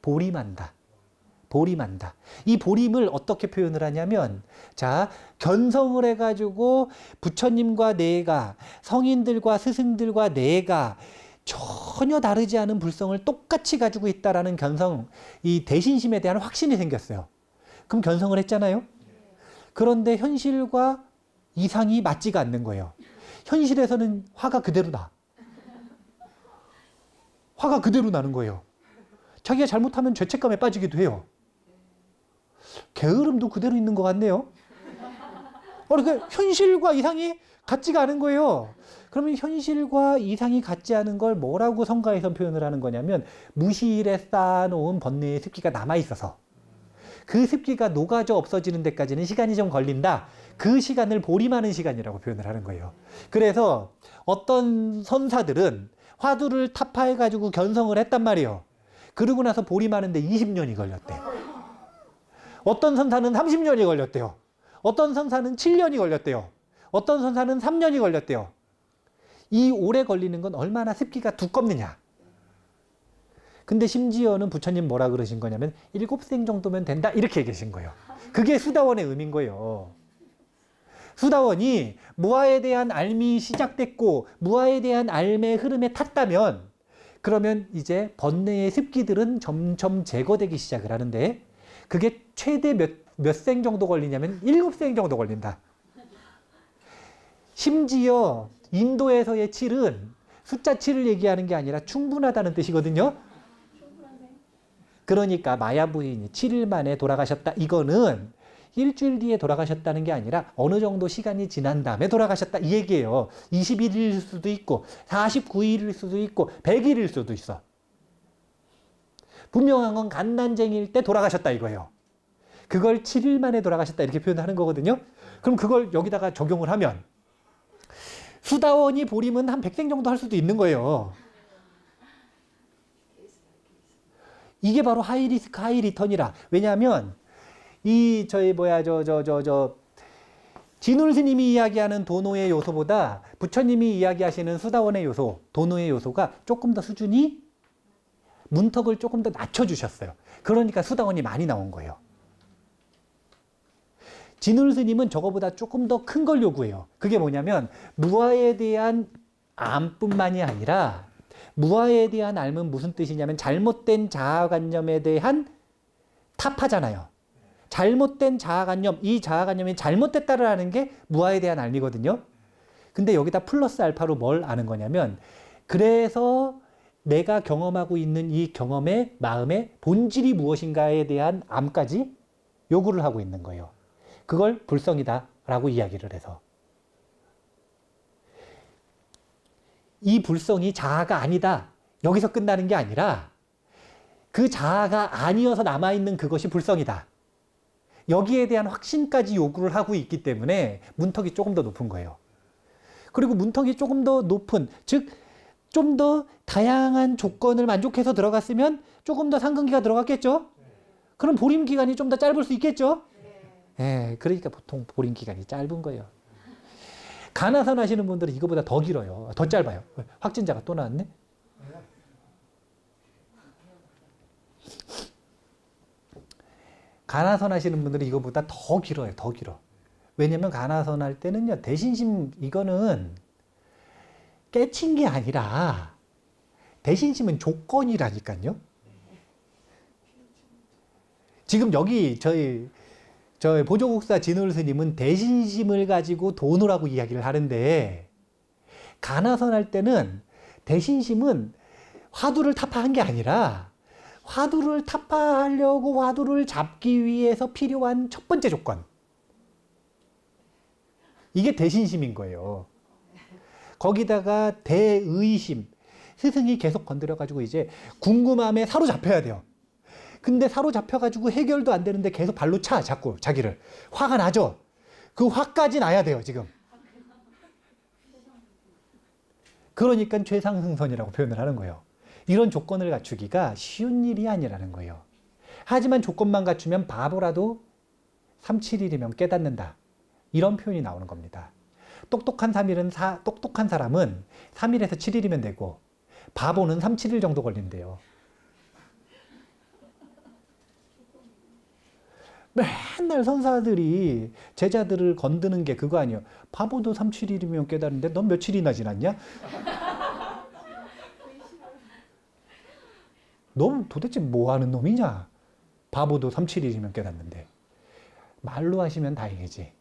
보림한다. 보림한다. 이 보림을 어떻게 표현을 하냐면, 자, 견성을 해가지고 부처님과 내가, 성인들과 스승들과 내가 전혀 다르지 않은 불성을 똑같이 가지고 있다라는 견성, 이 대신심에 대한 확신이 생겼어요. 그럼 견성을 했잖아요. 그런데 현실과 이상이 맞지가 않는 거예요. 현실에서는 화가 그대로 나. 화가 그대로 나는 거예요. 자기가 잘못하면 죄책감에 빠지기도 해요. 게으름도 그대로 있는 것 같네요. 그러니까 현실과 이상이 같지가 않은 거예요. 그러면 현실과 이상이 같지 않은 걸 뭐라고 성가에서 표현을 하는 거냐면 무시일에 쌓아놓은 번뇌의 습기가 남아있어서 그 습기가 녹아져 없어지는 데까지는 시간이 좀 걸린다. 그 시간을 보림하는 시간이라고 표현을 하는 거예요. 그래서 어떤 선사들은 화두를 타파해가지고 견성을 했단 말이에요. 그러고 나서 보림하는데 20년이 걸렸대. 어떤 선사는 30년이 걸렸대요. 어떤 선사는 7년이 걸렸대요. 어떤 선사는 3년이 걸렸대요. 이 오래 걸리는 건 얼마나 습기가 두껍느냐. 근데 심지어는 부처님 뭐라 그러신 거냐면 7생 정도면 된다 이렇게 얘기하신 거예요. 그게 수다원의 의미인 거예요. 수다원이 무아에 대한 알미 시작됐고 무아에 대한 알의 흐름에 탔다면 그러면 이제 번뇌의 습기들은 점점 제거되기 시작을 하는데 그게 최대 몇 생 정도 걸리냐면 7생 정도 걸린다. 심지어 인도에서의 7은 숫자 7을 얘기하는 게 아니라 충분하다는 뜻이거든요. 그러니까 마야 부인이 7일 만에 돌아가셨다. 이거는 일주일 뒤에 돌아가셨다는 게 아니라 어느 정도 시간이 지난 다음에 돌아가셨다. 이 얘기예요. 21일일 수도 있고 49일일 수도 있고 100일일 수도 있어. 분명한 건 갓난쟁이일 때 돌아가셨다 이거예요. 그걸 7일 만에 돌아가셨다 이렇게 표현하는 거거든요. 그럼 그걸 여기다가 적용을 하면 수다원이 보림은 한 100생 정도 할 수도 있는 거예요. 이게 바로 하이리스크 하이리턴이라. 왜냐하면 진울 스님이 이야기하는 도노의 요소보다 부처님이 이야기하시는 수다원의 요소, 도노의 요소가 조금 더 수준이 문턱을 조금 더 낮춰주셨어요. 그러니까 수다원이 많이 나온 거예요. 진울 스님은 저거보다 조금 더 큰 걸 요구해요. 그게 뭐냐면 무아에 대한 암뿐만이 아니라 무아에 대한 알은 무슨 뜻이냐면 잘못된 자아관념에 대한 타파잖아요. 잘못된 자아관념, 이 자아관념이 잘못됐다라는 게 무아에 대한 알미거든요. 근데 여기다 플러스 알파로 뭘 아는 거냐면 그래서 내가 경험하고 있는 이 경험의 마음의 본질이 무엇인가에 대한 암까지 요구를 하고 있는 거예요. 그걸 불성이다라고 이야기를 해서. 이 불성이 자아가 아니다. 여기서 끝나는 게 아니라 그 자아가 아니어서 남아있는 그것이 불성이다. 여기에 대한 확신까지 요구를 하고 있기 때문에 문턱이 조금 더 높은 거예요. 그리고 문턱이 조금 더 높은, 즉 좀 더 다양한 조건을 만족해서 들어갔으면 조금 더 상근기가 들어갔겠죠? 그럼 보림 기간이 좀 더 짧을 수 있겠죠? 예, 그러니까 보통 보림 기간이 짧은 거예요. 간화선 하시는 분들은 이거보다 더 길어요. 더 짧아요. 확진자가 또 나왔네? 간화선 하시는 분들은 이거보다 더 길어요. 더 길어. 왜냐면 간화선 할 때는요. 대신심 이거는 깨친 게 아니라 대신심은 조건이라니까요. 지금 여기 저희 보조국사 진울 스님은 대신심을 가지고 도노라고 이야기를 하는데 간화선 할 때는 대신심은 화두를 타파한 게 아니라 화두를 타파하려고 화두를 잡기 위해서 필요한 첫 번째 조건. 이게 대신심인 거예요. 거기다가 대의심. 스승이 계속 건드려가지고 이제 궁금함에 사로잡혀야 돼요. 근데 사로잡혀가지고 해결도 안 되는데 계속 발로 차, 자꾸 자기를. 화가 나죠? 그 화까지 나야 돼요, 지금. 그러니까 최상승선이라고 표현을 하는 거예요. 이런 조건을 갖추기가 쉬운 일이 아니라는 거예요. 하지만 조건만 갖추면 바보라도 3, 7일이면 깨닫는다. 이런 표현이 나오는 겁니다. 똑똑한 사람은 3일에서 7일이면 되고 바보는 3, 7일 정도 걸린대요. 맨날 선사들이 제자들을 건드는 게 그거 아니에요. 바보도 3, 7일이면 깨닫는데 넌 며칠이나 지났냐? 넌 도대체 뭐 하는 놈이냐? 바보도 3, 7일이면 깨닫는데. 말로 하시면 다행이지.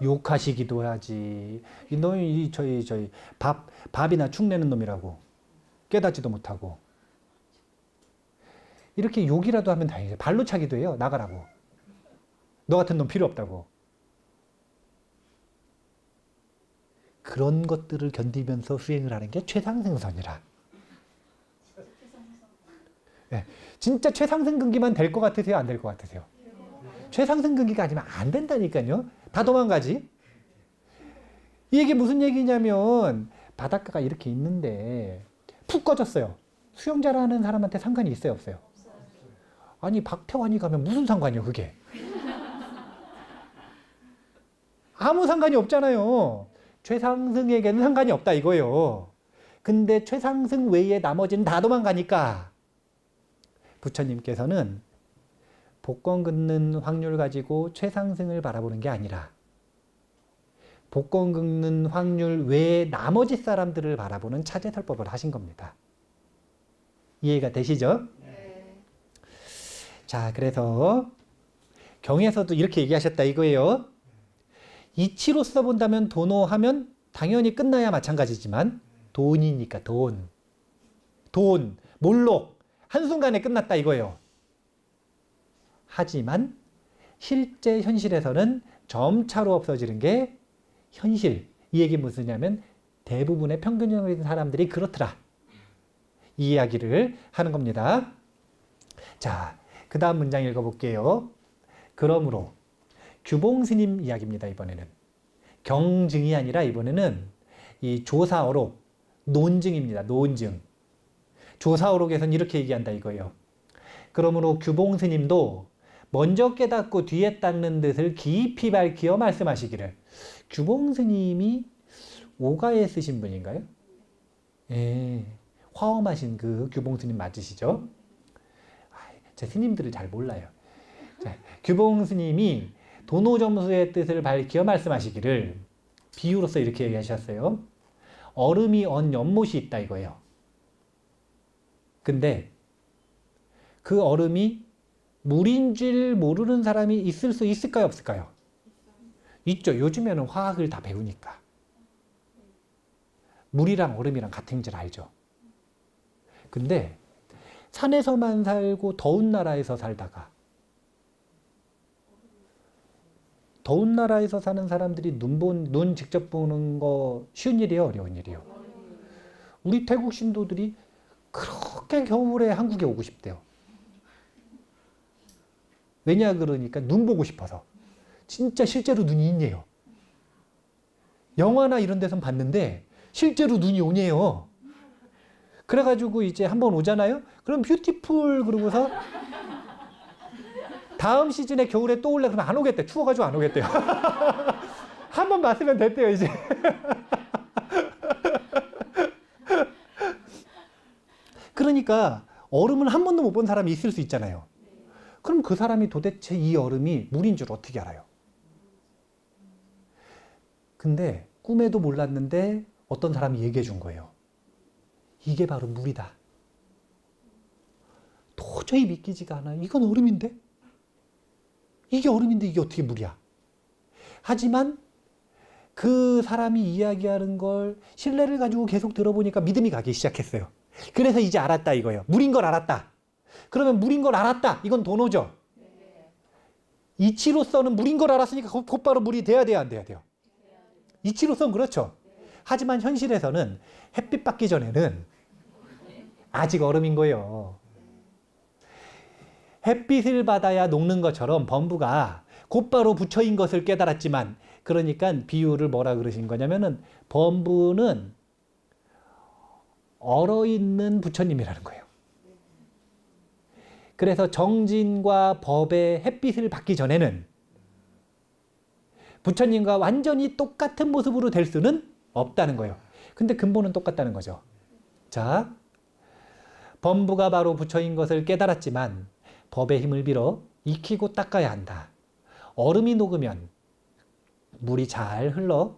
욕하시기도 하지. 너 저희 밥이나 축 내는 놈이라고. 깨닫지도 못하고. 이렇게 욕이라도 하면 다행이죠. 발로 차기도 해요. 나가라고. 너 같은 놈 필요 없다고. 그런 것들을 견디면서 수행을 하는 게 최상승선이라. 네. 진짜 최상승근기만 될 것 같으세요? 안 될 것 같으세요? 최상승근기가 아니면 안 된다니까요. 다 도망가지. 이게 무슨 얘기냐면 바닷가가 이렇게 있는데 푹 꺼졌어요. 수영자라는 사람한테 상관이 있어요? 없어요? 아니 박태환이 가면 무슨 상관이요 그게? 아무 상관이 없잖아요. 최상승에게는 상관이 없다 이거예요. 근데 최상승 외에 나머지는 다 도망가니까 부처님께서는 복권 긋는 확률 가지고 최상승을 바라보는 게 아니라 복권 긋는 확률 외에 나머지 사람들을 바라보는 차제설법을 하신 겁니다. 이해가 되시죠? 네. 자, 그래서 경에서도 이렇게 얘기하셨다 이거예요. 이치로서 본다면 도노하면 당연히 끝나야 마찬가지지만 돈이니까 돈, 몰록 한순간에 끝났다 이거예요. 하지만 실제 현실에서는 점차로 없어지는 게 현실. 이 얘기 무슨 냐면 대부분의 평균적인 사람들이 그렇더라. 이 이야기를 하는 겁니다. 자, 그 다음 문장 읽어볼게요. 그러므로 규봉스님 이야기입니다. 이번에는 경증이 아니라 이번에는 이 조사어록 논증입니다. 논증. 조사어록에서는 이렇게 얘기한다 이거예요. 그러므로 규봉스님도 먼저 깨닫고 뒤에 닦는 뜻을 깊이 밝히어 말씀하시기를. 규봉스님이 오가에 쓰신 분인가요? 예, 화엄하신 그 규봉스님 맞으시죠? 제 스님들을 잘 몰라요. 자, 규봉스님이 도노점수의 뜻을 밝히어 말씀하시기를 비유로서 이렇게 얘기하셨어요. 얼음이 언 연못이 있다 이거예요. 근데 그 얼음이 물인 줄 모르는 사람이 있을 수 있을까요? 없을까요? 있죠. 요즘에는 화학을 다 배우니까. 물이랑 얼음이랑 같은 줄 알죠. 근데 산에서만 살고 더운 나라에서 살다가 더운 나라에서 사는 사람들이 눈 직접 보는 거 쉬운 일이에요? 어려운 일이에요? 우리 태국 신도들이 그렇게 겨울에 한국에 오고 싶대요. 왜냐 그러니까 눈 보고 싶어서. 진짜 실제로 눈이 있네요. 영화나 이런 데선 봤는데 실제로 눈이 오네요. 그래가지고 이제 한번 오잖아요? 그럼 뷰티풀 그러고서 다음 시즌에 겨울에 또 올래 그러면 안 오겠대. 추워가지고 안 오겠대요. 한 번 봤으면 됐대요 이제. 그러니까 얼음을 한 번도 못 본 사람이 있을 수 있잖아요. 그럼 그 사람이 도대체 이 얼음이 물인 줄 어떻게 알아요? 근데 꿈에도 몰랐는데 어떤 사람이 얘기해 준 거예요. 이게 바로 물이다. 도저히 믿기지가 않아요. 이건 얼음인데? 이게 얼음인데 이게 어떻게 물이야? 하지만 그 사람이 이야기하는 걸 신뢰를 가지고 계속 들어보니까 믿음이 가기 시작했어요. 그래서 이제 알았다 이거예요. 물인 걸 알았다. 그러면 물인 걸 알았다. 이건 도노죠. 이치로서는 물인 걸 알았으니까 곧바로 물이 돼야 돼요, 안 돼야 돼요? 이치로서는 그렇죠. 하지만 현실에서는 햇빛 받기 전에는 아직 얼음인 거예요. 햇빛을 받아야 녹는 것처럼 범부가 곧바로 부처인 것을 깨달았지만, 그러니까 비유를 뭐라 그러신 거냐면은 범부는 얼어있는 부처님이라는 거예요. 그래서 정진과 법의 햇빛을 받기 전에는 부처님과 완전히 똑같은 모습으로 될 수는 없다는 거예요. 근데 근본은 똑같다는 거죠. 자, 범부가 바로 부처인 것을 깨달았지만 법의 힘을 빌어 익히고 닦아야 한다. 얼음이 녹으면 물이 잘 흘러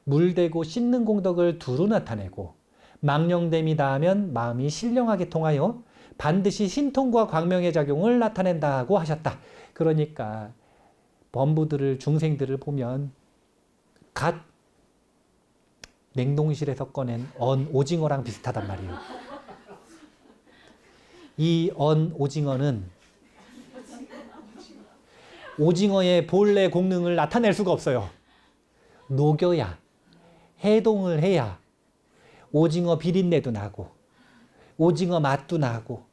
물되고 씻는 공덕을 두루 나타내고, 망령됨이 닿으면 마음이 신령하게 통하여 반드시 신통과 광명의 작용을 나타낸다고 하셨다. 그러니까 범부들을, 중생들을 보면 갓 냉동실에서 꺼낸 언 오징어랑 비슷하단 말이에요. 이 언 오징어는 오징어의 본래 공능을 나타낼 수가 없어요. 녹여야, 해동을 해야 오징어 비린내도 나고 오징어 맛도 나고,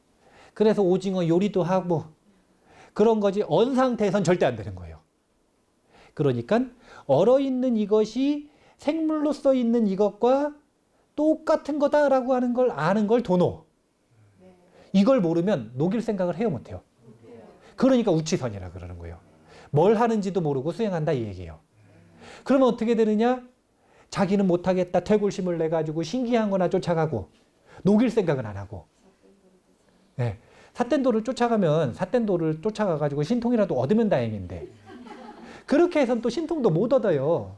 그래서 오징어 요리도 하고 그런 거지, 언 상태에선 절대 안 되는 거예요. 그러니까 얼어있는 이것이 생물로서 있는 이것과 똑같은 거다라고 하는 걸 아는 걸 도노. 이걸 모르면 녹일 생각을 해요, 못해요? 그러니까 우치선이라 그러는 거예요. 뭘 하는지도 모르고 수행한다 이 얘기예요. 그러면 어떻게 되느냐? 자기는 못하겠다 퇴골심을 내가지고 신기한 거나 쫓아가고 녹일 생각은 안 하고. 네. 삿된도를 쫓아가면 삿된도를 쫓아가가지고 신통이라도 얻으면 다행인데 그렇게 해서는 또 신통도 못 얻어요.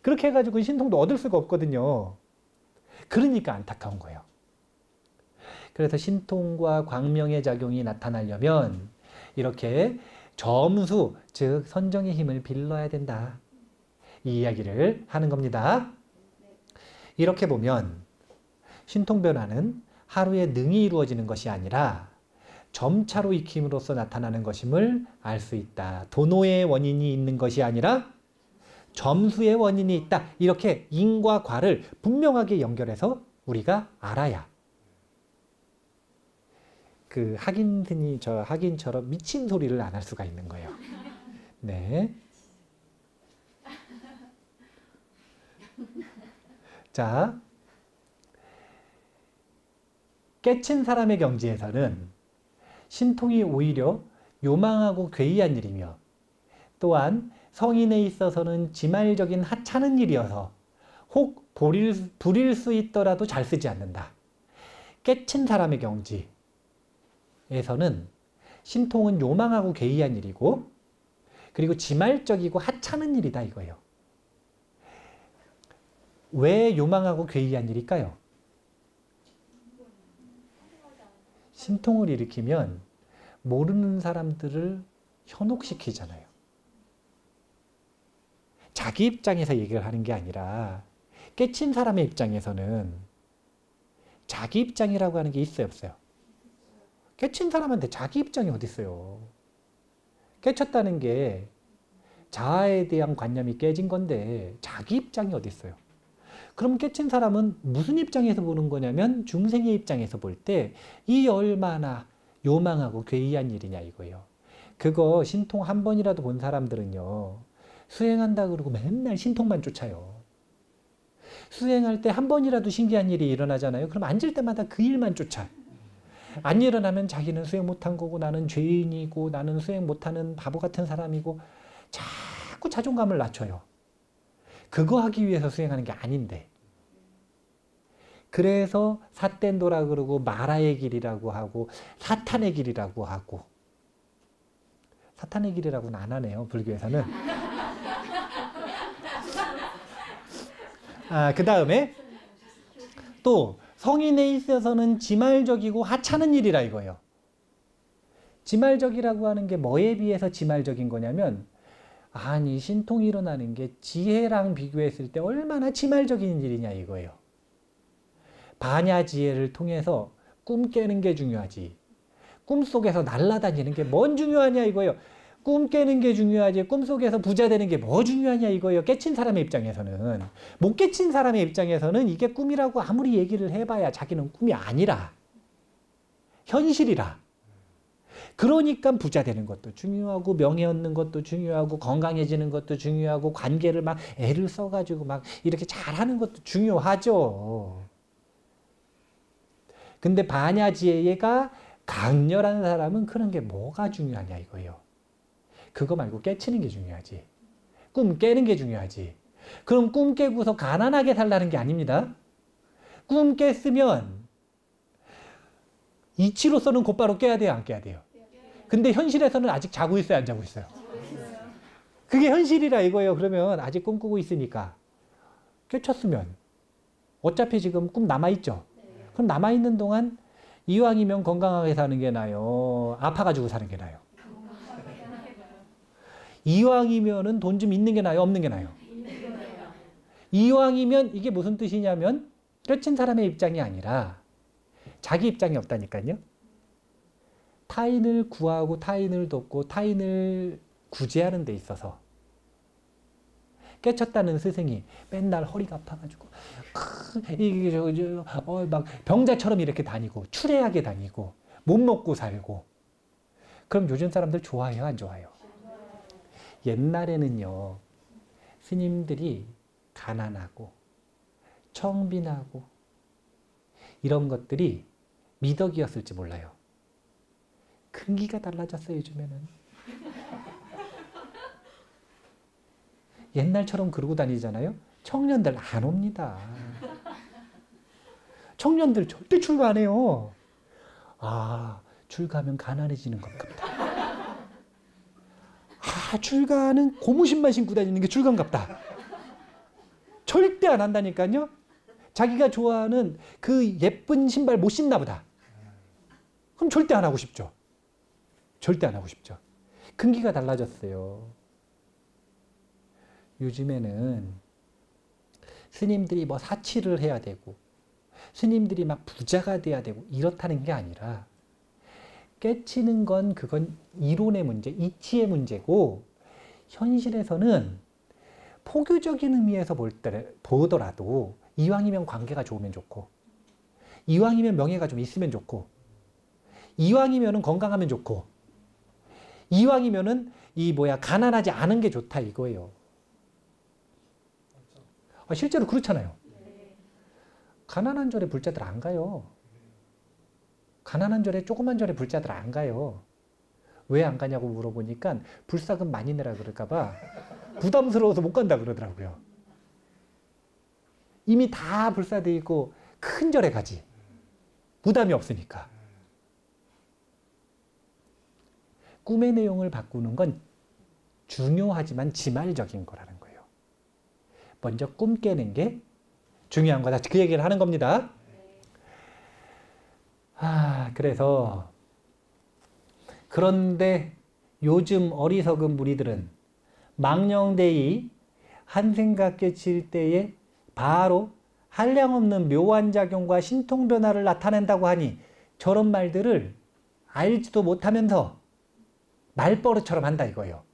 그렇게 해가지고 신통도 얻을 수가 없거든요. 그러니까 안타까운 거예요. 그래서 신통과 광명의 작용이 나타나려면 이렇게 점수, 즉 선정의 힘을 빌러야 된다. 이 이야기를 하는 겁니다. 이렇게 보면 신통변화는 하루에 능히 이루어지는 것이 아니라 점차로 익힘으로써 나타나는 것임을 알 수 있다. 도노의 원인이 있는 것이 아니라 점수의 원인이 있다. 이렇게 인과 과를 분명하게 연결해서 우리가 알아야 그 학인들이 저 학인처럼 미친 소리를 안 할 수가 있는 거예요. 네. 자, 깨친 사람의 경지에서는 신통이 오히려 요망하고 괴이한 일이며 또한 성인에 있어서는 지말적인 하찮은 일이어서 혹 불일 수 있더라도 잘 쓰지 않는다. 깨친 사람의 경지에서는 신통은 요망하고 괴이한 일이고 그리고 지말적이고 하찮은 일이다 이거예요. 왜 요망하고 괴이한 일일까요? 신통을 일으키면 모르는 사람들을 현혹시키잖아요. 자기 입장에서 얘기를 하는 게 아니라 깨친 사람의 입장에서는 자기 입장이라고 하는 게 있어요, 없어요? 깨친 사람한테 자기 입장이 어디 있어요? 깨쳤다는 게 자아에 대한 관념이 깨진 건데 자기 입장이 어디 있어요? 그럼 깨친 사람은 무슨 입장에서 보는 거냐면 중생의 입장에서 볼 때 이 얼마나 요망하고 괴이한 일이냐 이거예요. 그거 신통 한 번이라도 본 사람들은요. 수행한다 그러고 맨날 신통만 쫓아요. 수행할 때 한 번이라도 신기한 일이 일어나잖아요. 그럼 앉을 때마다 그 일만 쫓아. 안 일어나면 자기는 수행 못한 거고 나는 죄인이고 나는 수행 못하는 바보 같은 사람이고 자꾸 자존감을 낮춰요. 그거 하기 위해서 수행하는 게 아닌데. 그래서 삿된도라 그러고 마라의 길이라고 하고 사탄의 길이라고 하고 사탄의 길이라고는 안 하네요. 불교에서는. 그 다음에 또 성인에 있어서는 지말적이고 하찮은 일이라 이거예요. 지말적이라고 하는 게 뭐에 비해서 지말적인 거냐면 아니 신통이 일어나는 게 지혜랑 비교했을 때 얼마나 지말적인 일이냐 이거예요. 반야지혜를 통해서 꿈 깨는 게 중요하지. 꿈속에서 날아다니는 게 뭔 중요하냐 이거예요. 꿈 깨는 게 중요하지. 꿈속에서 부자 되는 게 뭐 중요하냐 이거예요. 깨친 사람의 입장에서는. 못 깨친 사람의 입장에서는 이게 꿈이라고 아무리 얘기를 해봐야 자기는 꿈이 아니라 현실이라. 그러니까 부자 되는 것도 중요하고 명예 얻는 것도 중요하고 건강해지는 것도 중요하고 관계를 막 애를 써가지고 막 이렇게 잘하는 것도 중요하죠. 근데 반야지혜가 강렬한 사람은 그런 게 뭐가 중요하냐 이거예요. 그거 말고 깨치는 게 중요하지. 꿈 깨는 게 중요하지. 그럼 꿈 깨고서 가난하게 살라는 게 아닙니다. 꿈 깼으면 이치로서는 곧바로 깨야 돼요, 안 깨야 돼요? 근데 현실에서는 아직 자고 있어요, 안 자고 있어요? 그게 현실이라 이거예요. 그러면 아직 꿈꾸고 있으니까 깨쳤으면 어차피 지금 꿈 남아있죠? 그럼 남아있는 동안 이왕이면 건강하게 사는 게 나아요? 아파가지고 사는 게 나아요? 이왕이면은 돈 좀 있는 게 나아요? 없는 게 나아요? 이왕이면 이게 무슨 뜻이냐면 깨친 사람의 입장이 아니라 자기 입장이 없다니까요. 타인을 구하고 타인을 돕고 타인을 구제하는 데 있어서 깨쳤다는 스승이 맨날 허리가 아파가지고 이게 막 병자처럼 이렇게 다니고 추레하게 다니고 못 먹고 살고 그럼 요즘 사람들 좋아해요, 안 좋아해요? 옛날에는요 스님들이 가난하고 청빈하고 이런 것들이 미덕이었을지 몰라요. 근기가 달라졌어요, 요즘에는. 옛날처럼 그러고 다니잖아요. 청년들 안 옵니다. 청년들 절대 출가 안 해요. 아, 출가하면 가난해지는 것 같다. 아, 출가는 고무신만 신고 다니는 게 출가인갑다. 절대 안 한다니까요. 자기가 좋아하는 그 예쁜 신발 못 신나 보다. 그럼 절대 안 하고 싶죠. 절대 안 하고 싶죠. 근기가 달라졌어요. 요즘에는 스님들이 뭐 사치를 해야 되고 스님들이 막 부자가 돼야 되고 이렇다는 게 아니라 깨치는 건 그건 이론의 문제, 이치의 문제고 현실에서는 포교적인 의미에서 보더라도 이왕이면 관계가 좋으면 좋고 이왕이면 명예가 좀 있으면 좋고 이왕이면 건강하면 좋고 이왕이면 가난하지 않은 게 좋다 이거예요. 실제로 그렇잖아요. 가난한 절에 불자들 안 가요. 가난한 절에 조그만 절에 불자들 안 가요. 왜 안 가냐고 물어보니까 불사금 많이 내라 그럴까 봐 부담스러워서 못 간다 그러더라고요. 이미 다 불사돼 있고 큰 절에 가지. 부담이 없으니까. 꿈의 내용을 바꾸는 건 중요하지만 지말적인 거라는 거예요. 먼저 꿈 깨는 게 중요한 거다. 그 얘기를 하는 겁니다. 그래서 그런데 요즘 어리석은 무리들은 망령되이 한 생각 깨칠 때에 바로 한량없는 묘한 작용과 신통변화를 나타낸다고 하니 저런 말들을 알지도 못하면서 말버릇처럼 한다 이거예요.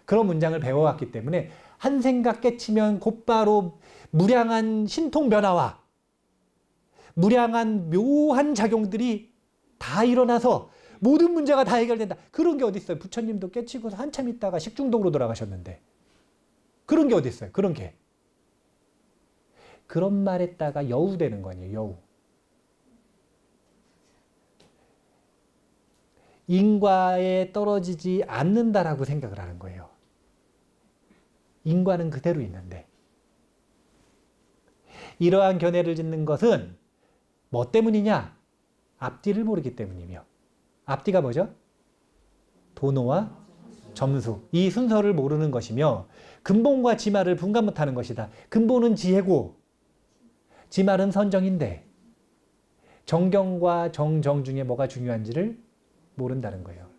그런 문장을 배워왔기 때문에 한 생각 깨치면 곧바로 무량한 신통변화와 무량한 묘한 작용들이 다 일어나서 모든 문제가 다 해결된다. 그런 게 어디 있어요? 부처님도 깨치고서 한참 있다가 식중독으로 돌아가셨는데 그런 게 어디 있어요? 그런 게. 그런 말에다가 여우되는 거예요. 여우. 인과에 떨어지지 않는다라고 생각을 하는 거예요. 인과는 그대로 있는데 이러한 견해를 짓는 것은 뭐 때문이냐? 앞뒤를 모르기 때문이며 앞뒤가 뭐죠? 도노와 점수. 이 순서를 모르는 것이며 근본과 지말을 분간 못하는 것이다. 근본은 지혜고 지말은 선정인데 정경과 정정 중에 뭐가 중요한지를 모른다는 거예요.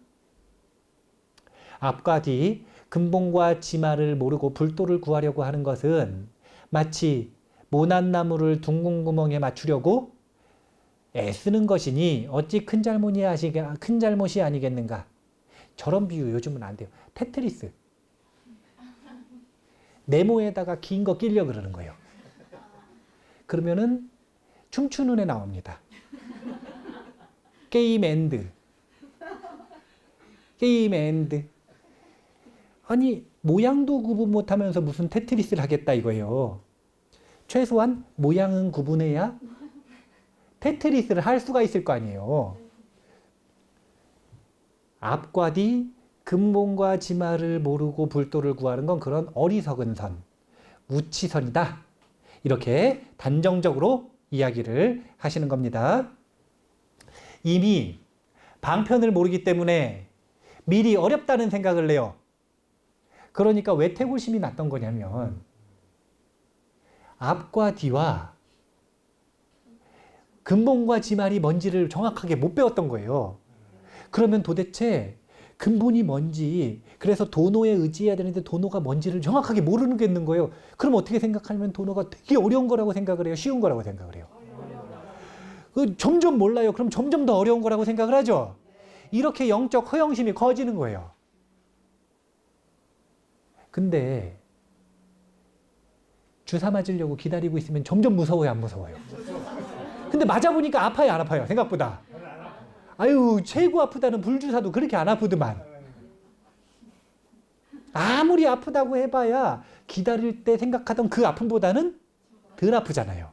앞과 뒤 근본과 지말을 모르고 불도를 구하려고 하는 것은 마치 모난나무를 둥근 구멍에 맞추려고 애쓰는 것이니 어찌 큰 잘못이 아니겠는가. 저런 비유 요즘은 안 돼요. 테트리스. 네모에다가 긴 거 끼려 그러는 거예요. 그러면은 춤추는 애 나옵니다. 게임 엔드. 게임 엔드. 아니 모양도 구분 못하면서 무슨 테트리스를 하겠다 이거예요. 최소한 모양은 구분해야 테트리스를 할 수가 있을 거 아니에요. 앞과 뒤 근본과 지말을 모르고 불도를 구하는 건 그런 어리석은 선, 우치선이다. 이렇게 단정적으로 이야기를 하시는 겁니다. 이미 방편을 모르기 때문에 미리 어렵다는 생각을 해요. 그러니까 왜 태고심이 났던 거냐면 앞과 뒤와 근본과 지말이 뭔지를 정확하게 못 배웠던 거예요. 그러면 도대체 근본이 뭔지, 그래서 도노에 의지해야 되는데 도노가 뭔지를 정확하게 모르겠는 거예요. 그럼 어떻게 생각하면 도노가 되게 어려운 거라고 생각을 해요? 쉬운 거라고 생각을 해요? 점점 몰라요. 그럼 점점 더 어려운 거라고 생각을 하죠. 이렇게 영적 허영심이 커지는 거예요. 근데 주사 맞으려고 기다리고 있으면 점점 무서워요, 안 무서워요? 근데 맞아보니까 아파요, 안 아파요? 생각보다. 아유, 최고 아프다는 불주사도 그렇게 안 아프더만. 아무리 아프다고 해봐야 기다릴 때 생각하던 그 아픔보다는 덜 아프잖아요.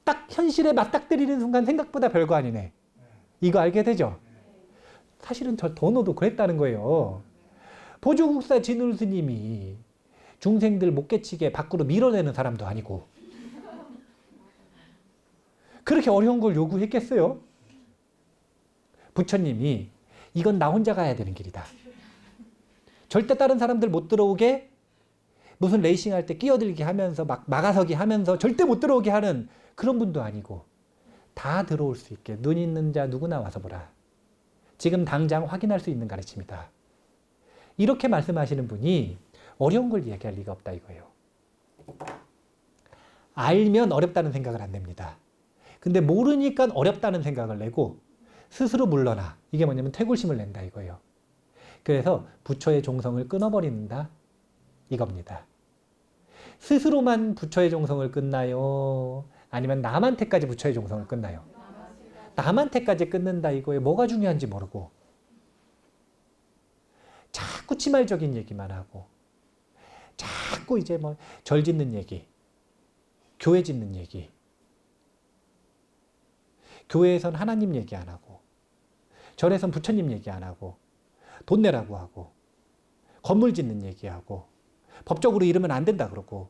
딱 현실에 맞닥뜨리는 순간 생각보다 별거 아니네. 이거 알게 되죠? 사실은 저 도노도 그랬다는 거예요. 보조국사 진울 스님이 중생들 못 깨치게 밖으로 밀어내는 사람도 아니고 그렇게 어려운 걸 요구했겠어요? 부처님이 이건 나 혼자 가야 되는 길이다. 절대 다른 사람들 못 들어오게 무슨 레이싱 할 때 끼어들게 하면서 막 막아서기 하면서 절대 못 들어오게 하는 그런 분도 아니고 다 들어올 수 있게 눈 있는 자 누구나 와서 보라. 지금 당장 확인할 수 있는 가르침이다. 이렇게 말씀하시는 분이 어려운 걸 이야기할 리가 없다 이거예요. 알면 어렵다는 생각을 안 냅니다. 근데 모르니까 어렵다는 생각을 내고 스스로 물러나. 이게 뭐냐면 퇴골심을 낸다 이거예요. 그래서 부처의 종성을 끊어버린다 이겁니다. 스스로만 부처의 종성을 끊나요? 아니면 남한테까지 부처의 종성을 끊나요? 남한테까지 끊는다 이거예요. 뭐가 중요한지 모르고 자꾸 치말적인 얘기만 하고 자꾸 이제 뭐 절 짓는 얘기, 교회 짓는 얘기, 교회에선 하나님 얘기 안 하고 절에선 부처님 얘기 안 하고 돈 내라고 하고 건물 짓는 얘기하고 법적으로 이러면 안 된다 그러고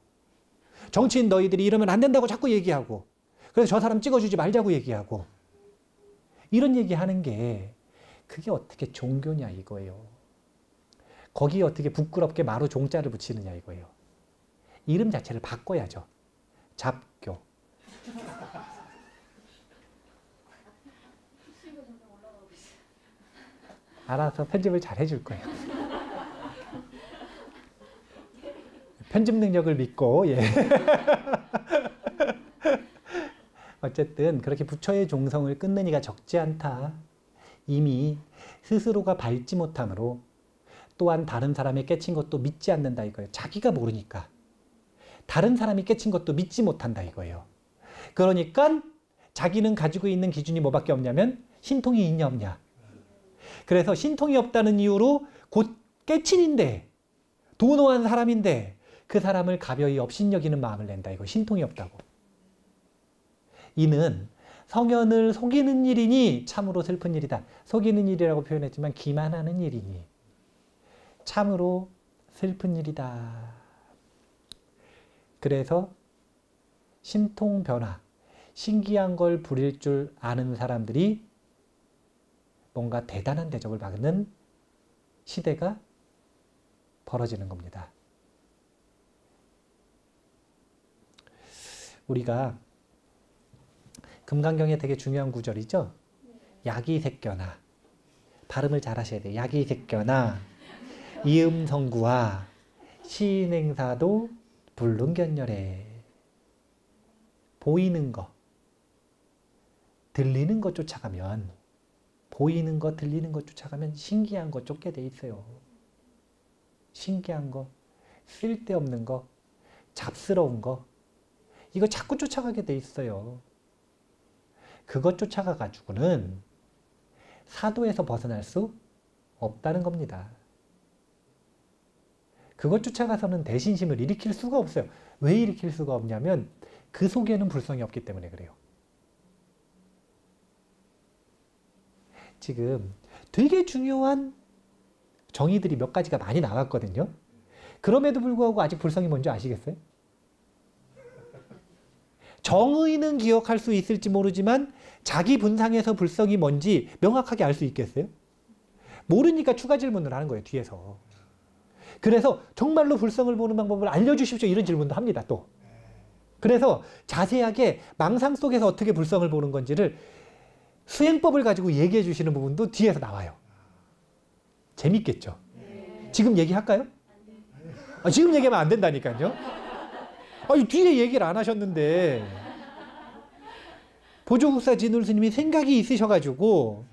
정치인 너희들이 이러면 안 된다고 자꾸 얘기하고 그래서 저 사람 찍어주지 말자고 얘기하고 이런 얘기하는 게 그게 어떻게 종교냐 이거예요. 거기에 어떻게 부끄럽게 마루 종자를 붙이느냐 이거예요. 이름 자체를 바꿔야죠. 잡교. 알아서 편집을 잘 해줄 거예요. 편집 능력을 믿고 예. 어쨌든 그렇게 부처의 종성을 끊는 이가 적지 않다. 이미 스스로가 밟지 못함으로 또한 다른 사람이 깨친 것도 믿지 않는다 이거예요. 자기가 모르니까. 다른 사람이 깨친 것도 믿지 못한다 이거예요. 그러니까 자기는 가지고 있는 기준이 뭐밖에 없냐면 신통이 있냐 없냐. 그래서 신통이 없다는 이유로 곧 깨친인데 도노한 사람인데 그 사람을 가벼이 업신여기는 마음을 낸다 이거 신통이 없다고. 이는 성현을 속이는 일이니 참으로 슬픈 일이다. 속이는 일이라고 표현했지만 기만하는 일이니 참으로 슬픈 일이다. 그래서 신통변화, 신기한 걸 부릴 줄 아는 사람들이 뭔가 대단한 대접을 받는 시대가 벌어지는 겁니다. 우리가 금강경에 되게 중요한 구절이죠. 야기색견화. 발음을 잘 하셔야 돼요. 야기색견화. 이음성구와 시인행사도 불능견열해. 보이는 거, 들리는 거 쫓아가면 보이는 거, 들리는 거 쫓아가면 신기한 거 쫓게 돼 있어요. 신기한 거, 쓸데없는 거, 잡스러운 거 이거 자꾸 쫓아가게 돼 있어요. 그것 쫓아가가지고는 사도에서 벗어날 수 없다는 겁니다. 그것 쫓아가서는 대신심을 일으킬 수가 없어요. 왜 일으킬 수가 없냐면 그 속에는 불성이 없기 때문에 그래요. 지금 되게 중요한 정의들이 몇 가지가 많이 나왔거든요. 그럼에도 불구하고 아직 불성이 뭔지 아시겠어요? 정의는 기억할 수 있을지 모르지만 자기 분상에서 불성이 뭔지 명확하게 알 수 있겠어요? 모르니까 추가 질문을 하는 거예요, 뒤에서. 그래서 정말로 불성을 보는 방법을 알려주십시오 이런 질문도 합니다, 또. 그래서 자세하게 망상 속에서 어떻게 불성을 보는 건지를 수행법을 가지고 얘기해 주시는 부분도 뒤에서 나와요. 재밌겠죠? 지금 얘기할까요? 지금 얘기하면 안 된다니까요. 뒤에 얘기를 안 하셨는데 보조국사 진울 스님이 생각이 있으셔가지고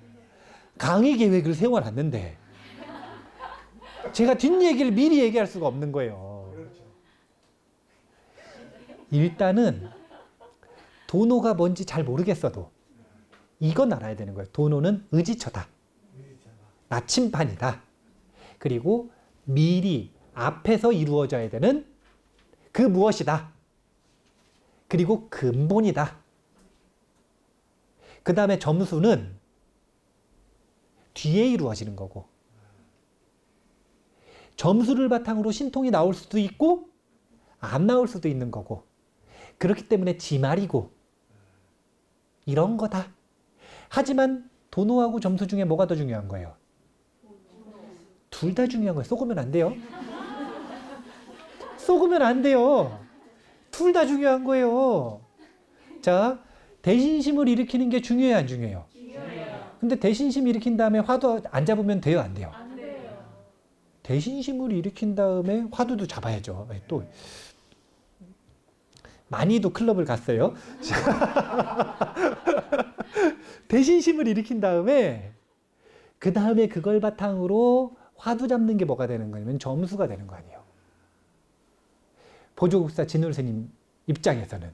강의 계획을 세워놨는데 제가 뒷얘기를 미리 얘기할 수가 없는 거예요. 일단은 도노가 뭔지 잘 모르겠어도 이건 알아야 되는 거예요. 도노는 의지처다. 나침반이다. 그리고 미리 앞에서 이루어져야 되는 그 무엇이다. 그리고 근본이다. 그 다음에 점수는 뒤에 이루어지는 거고 점수를 바탕으로 신통이 나올 수도 있고 안 나올 수도 있는 거고 그렇기 때문에 지말이고 이런 거다. 하지만 도노하고 점수 중에 뭐가 더 중요한 거예요? 둘 다 중요한 거예요. 속으면 안 돼요. 속으면 안 돼요. 둘 다 중요한 거예요. 자, 대신심을 일으키는 게 중요해요, 안 중요해요? 중요해요. 근데 대신심 일으킨 다음에 화두 안 잡으면 돼요, 안 돼요? 안 돼요. 대신심을 일으킨 다음에 화두도 잡아야죠. 또 많이도 클럽을 갔어요. 대신심을 일으킨 다음에 그 다음에 그걸 바탕으로 화두 잡는 게 뭐가 되는 거냐면 점수가 되는 거 아니에요. 보조국사 진울스님 입장에서는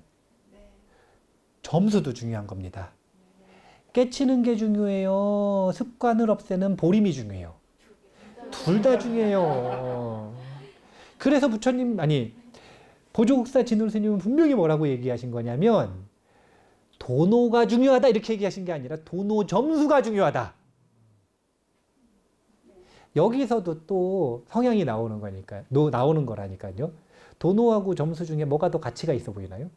점수도 중요한 겁니다. 깨치는 게 중요해요. 습관을 없애는 보림이 중요해요. 둘 다 중요해요. 그래서 부처님 보조국사 진울스님은 분명히 뭐라고 얘기하신 거냐면 도노가 중요하다 이렇게 얘기하신 게 아니라 도노 점수가 중요하다. 여기서도 또 성향이 나오는 거니까 나오는 거라니까요. 도노하고 점수 중에 뭐가 더 가치가 있어 보이나요?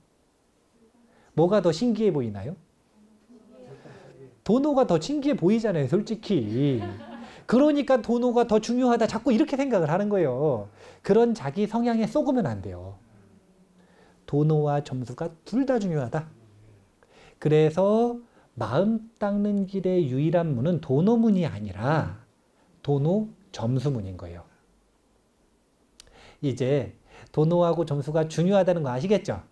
뭐가 더 신기해 보이나요? 도노가 더 신기해 보이잖아요, 솔직히. 그러니까 도노가 더 중요하다 자꾸 이렇게 생각을 하는 거예요. 그런 자기 성향에 쏘으면 안 돼요. 도노와 점수가 둘 다 중요하다. 그래서 마음 닦는 길의 유일한 문은 도노문이 아니라 도노 점수문인 거예요. 이제 도노하고 점수가 중요하다는 거 아시겠죠?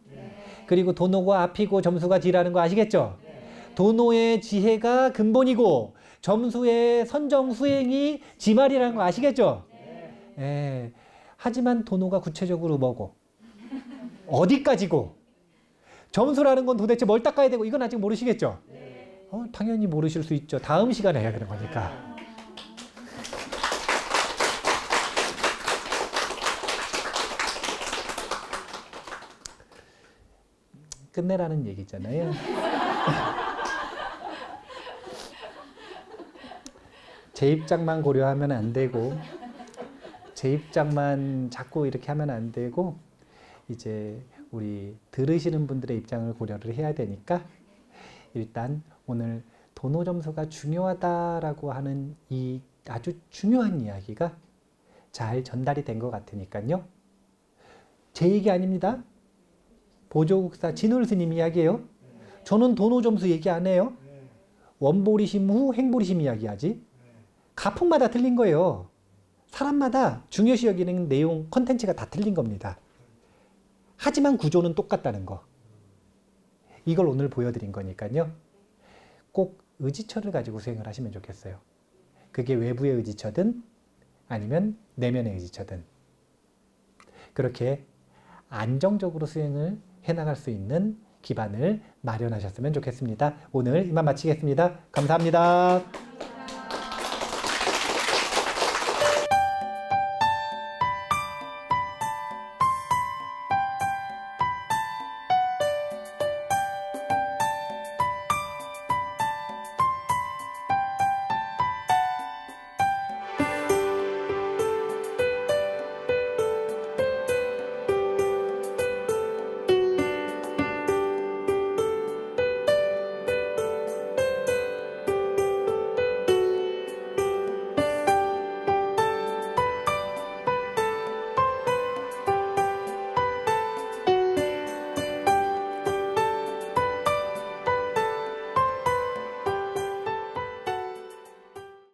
그리고 도노가 앞이고 점수가 뒤라는 거 아시겠죠? 도노의 지혜가 근본이고 점수의 선정 수행이 지말이라는 거 아시겠죠? 예. 하지만 도노가 구체적으로 뭐고 어디까지고 점수라는 건 도대체 뭘 닦아야 되고 이건 아직 모르시겠죠? 당연히 모르실 수 있죠. 다음 시간에 해야 되는 거니까. 끝내라는 얘기잖아요. 제 입장만 고려하면 안 되고 제 입장만 자꾸 이렇게 하면 안 되고 이제 우리 들으시는 분들의 입장을 고려를 해야 되니까 일단 오늘 도노 점수가 중요하다라고 하는 이 아주 중요한 이야기가 잘 전달이 된 것 같으니까요. 제 얘기 아닙니다. 보조국사 진울스님 이야기예요. 저는 도노 점수 얘기 안 해요. 원보리심 후 행보리심 이야기하지. 가풍마다 틀린 거예요. 사람마다 중요시 여기는 내용, 컨텐츠가 다 틀린 겁니다. 하지만 구조는 똑같다는 거. 이걸 오늘 보여드린 거니까요. 꼭 의지처를 가지고 수행을 하시면 좋겠어요. 그게 외부의 의지처든 아니면 내면의 의지처든 그렇게 안정적으로 수행을 해나갈 수 있는 기반을 마련하셨으면 좋겠습니다. 오늘 이만 마치겠습니다. 감사합니다.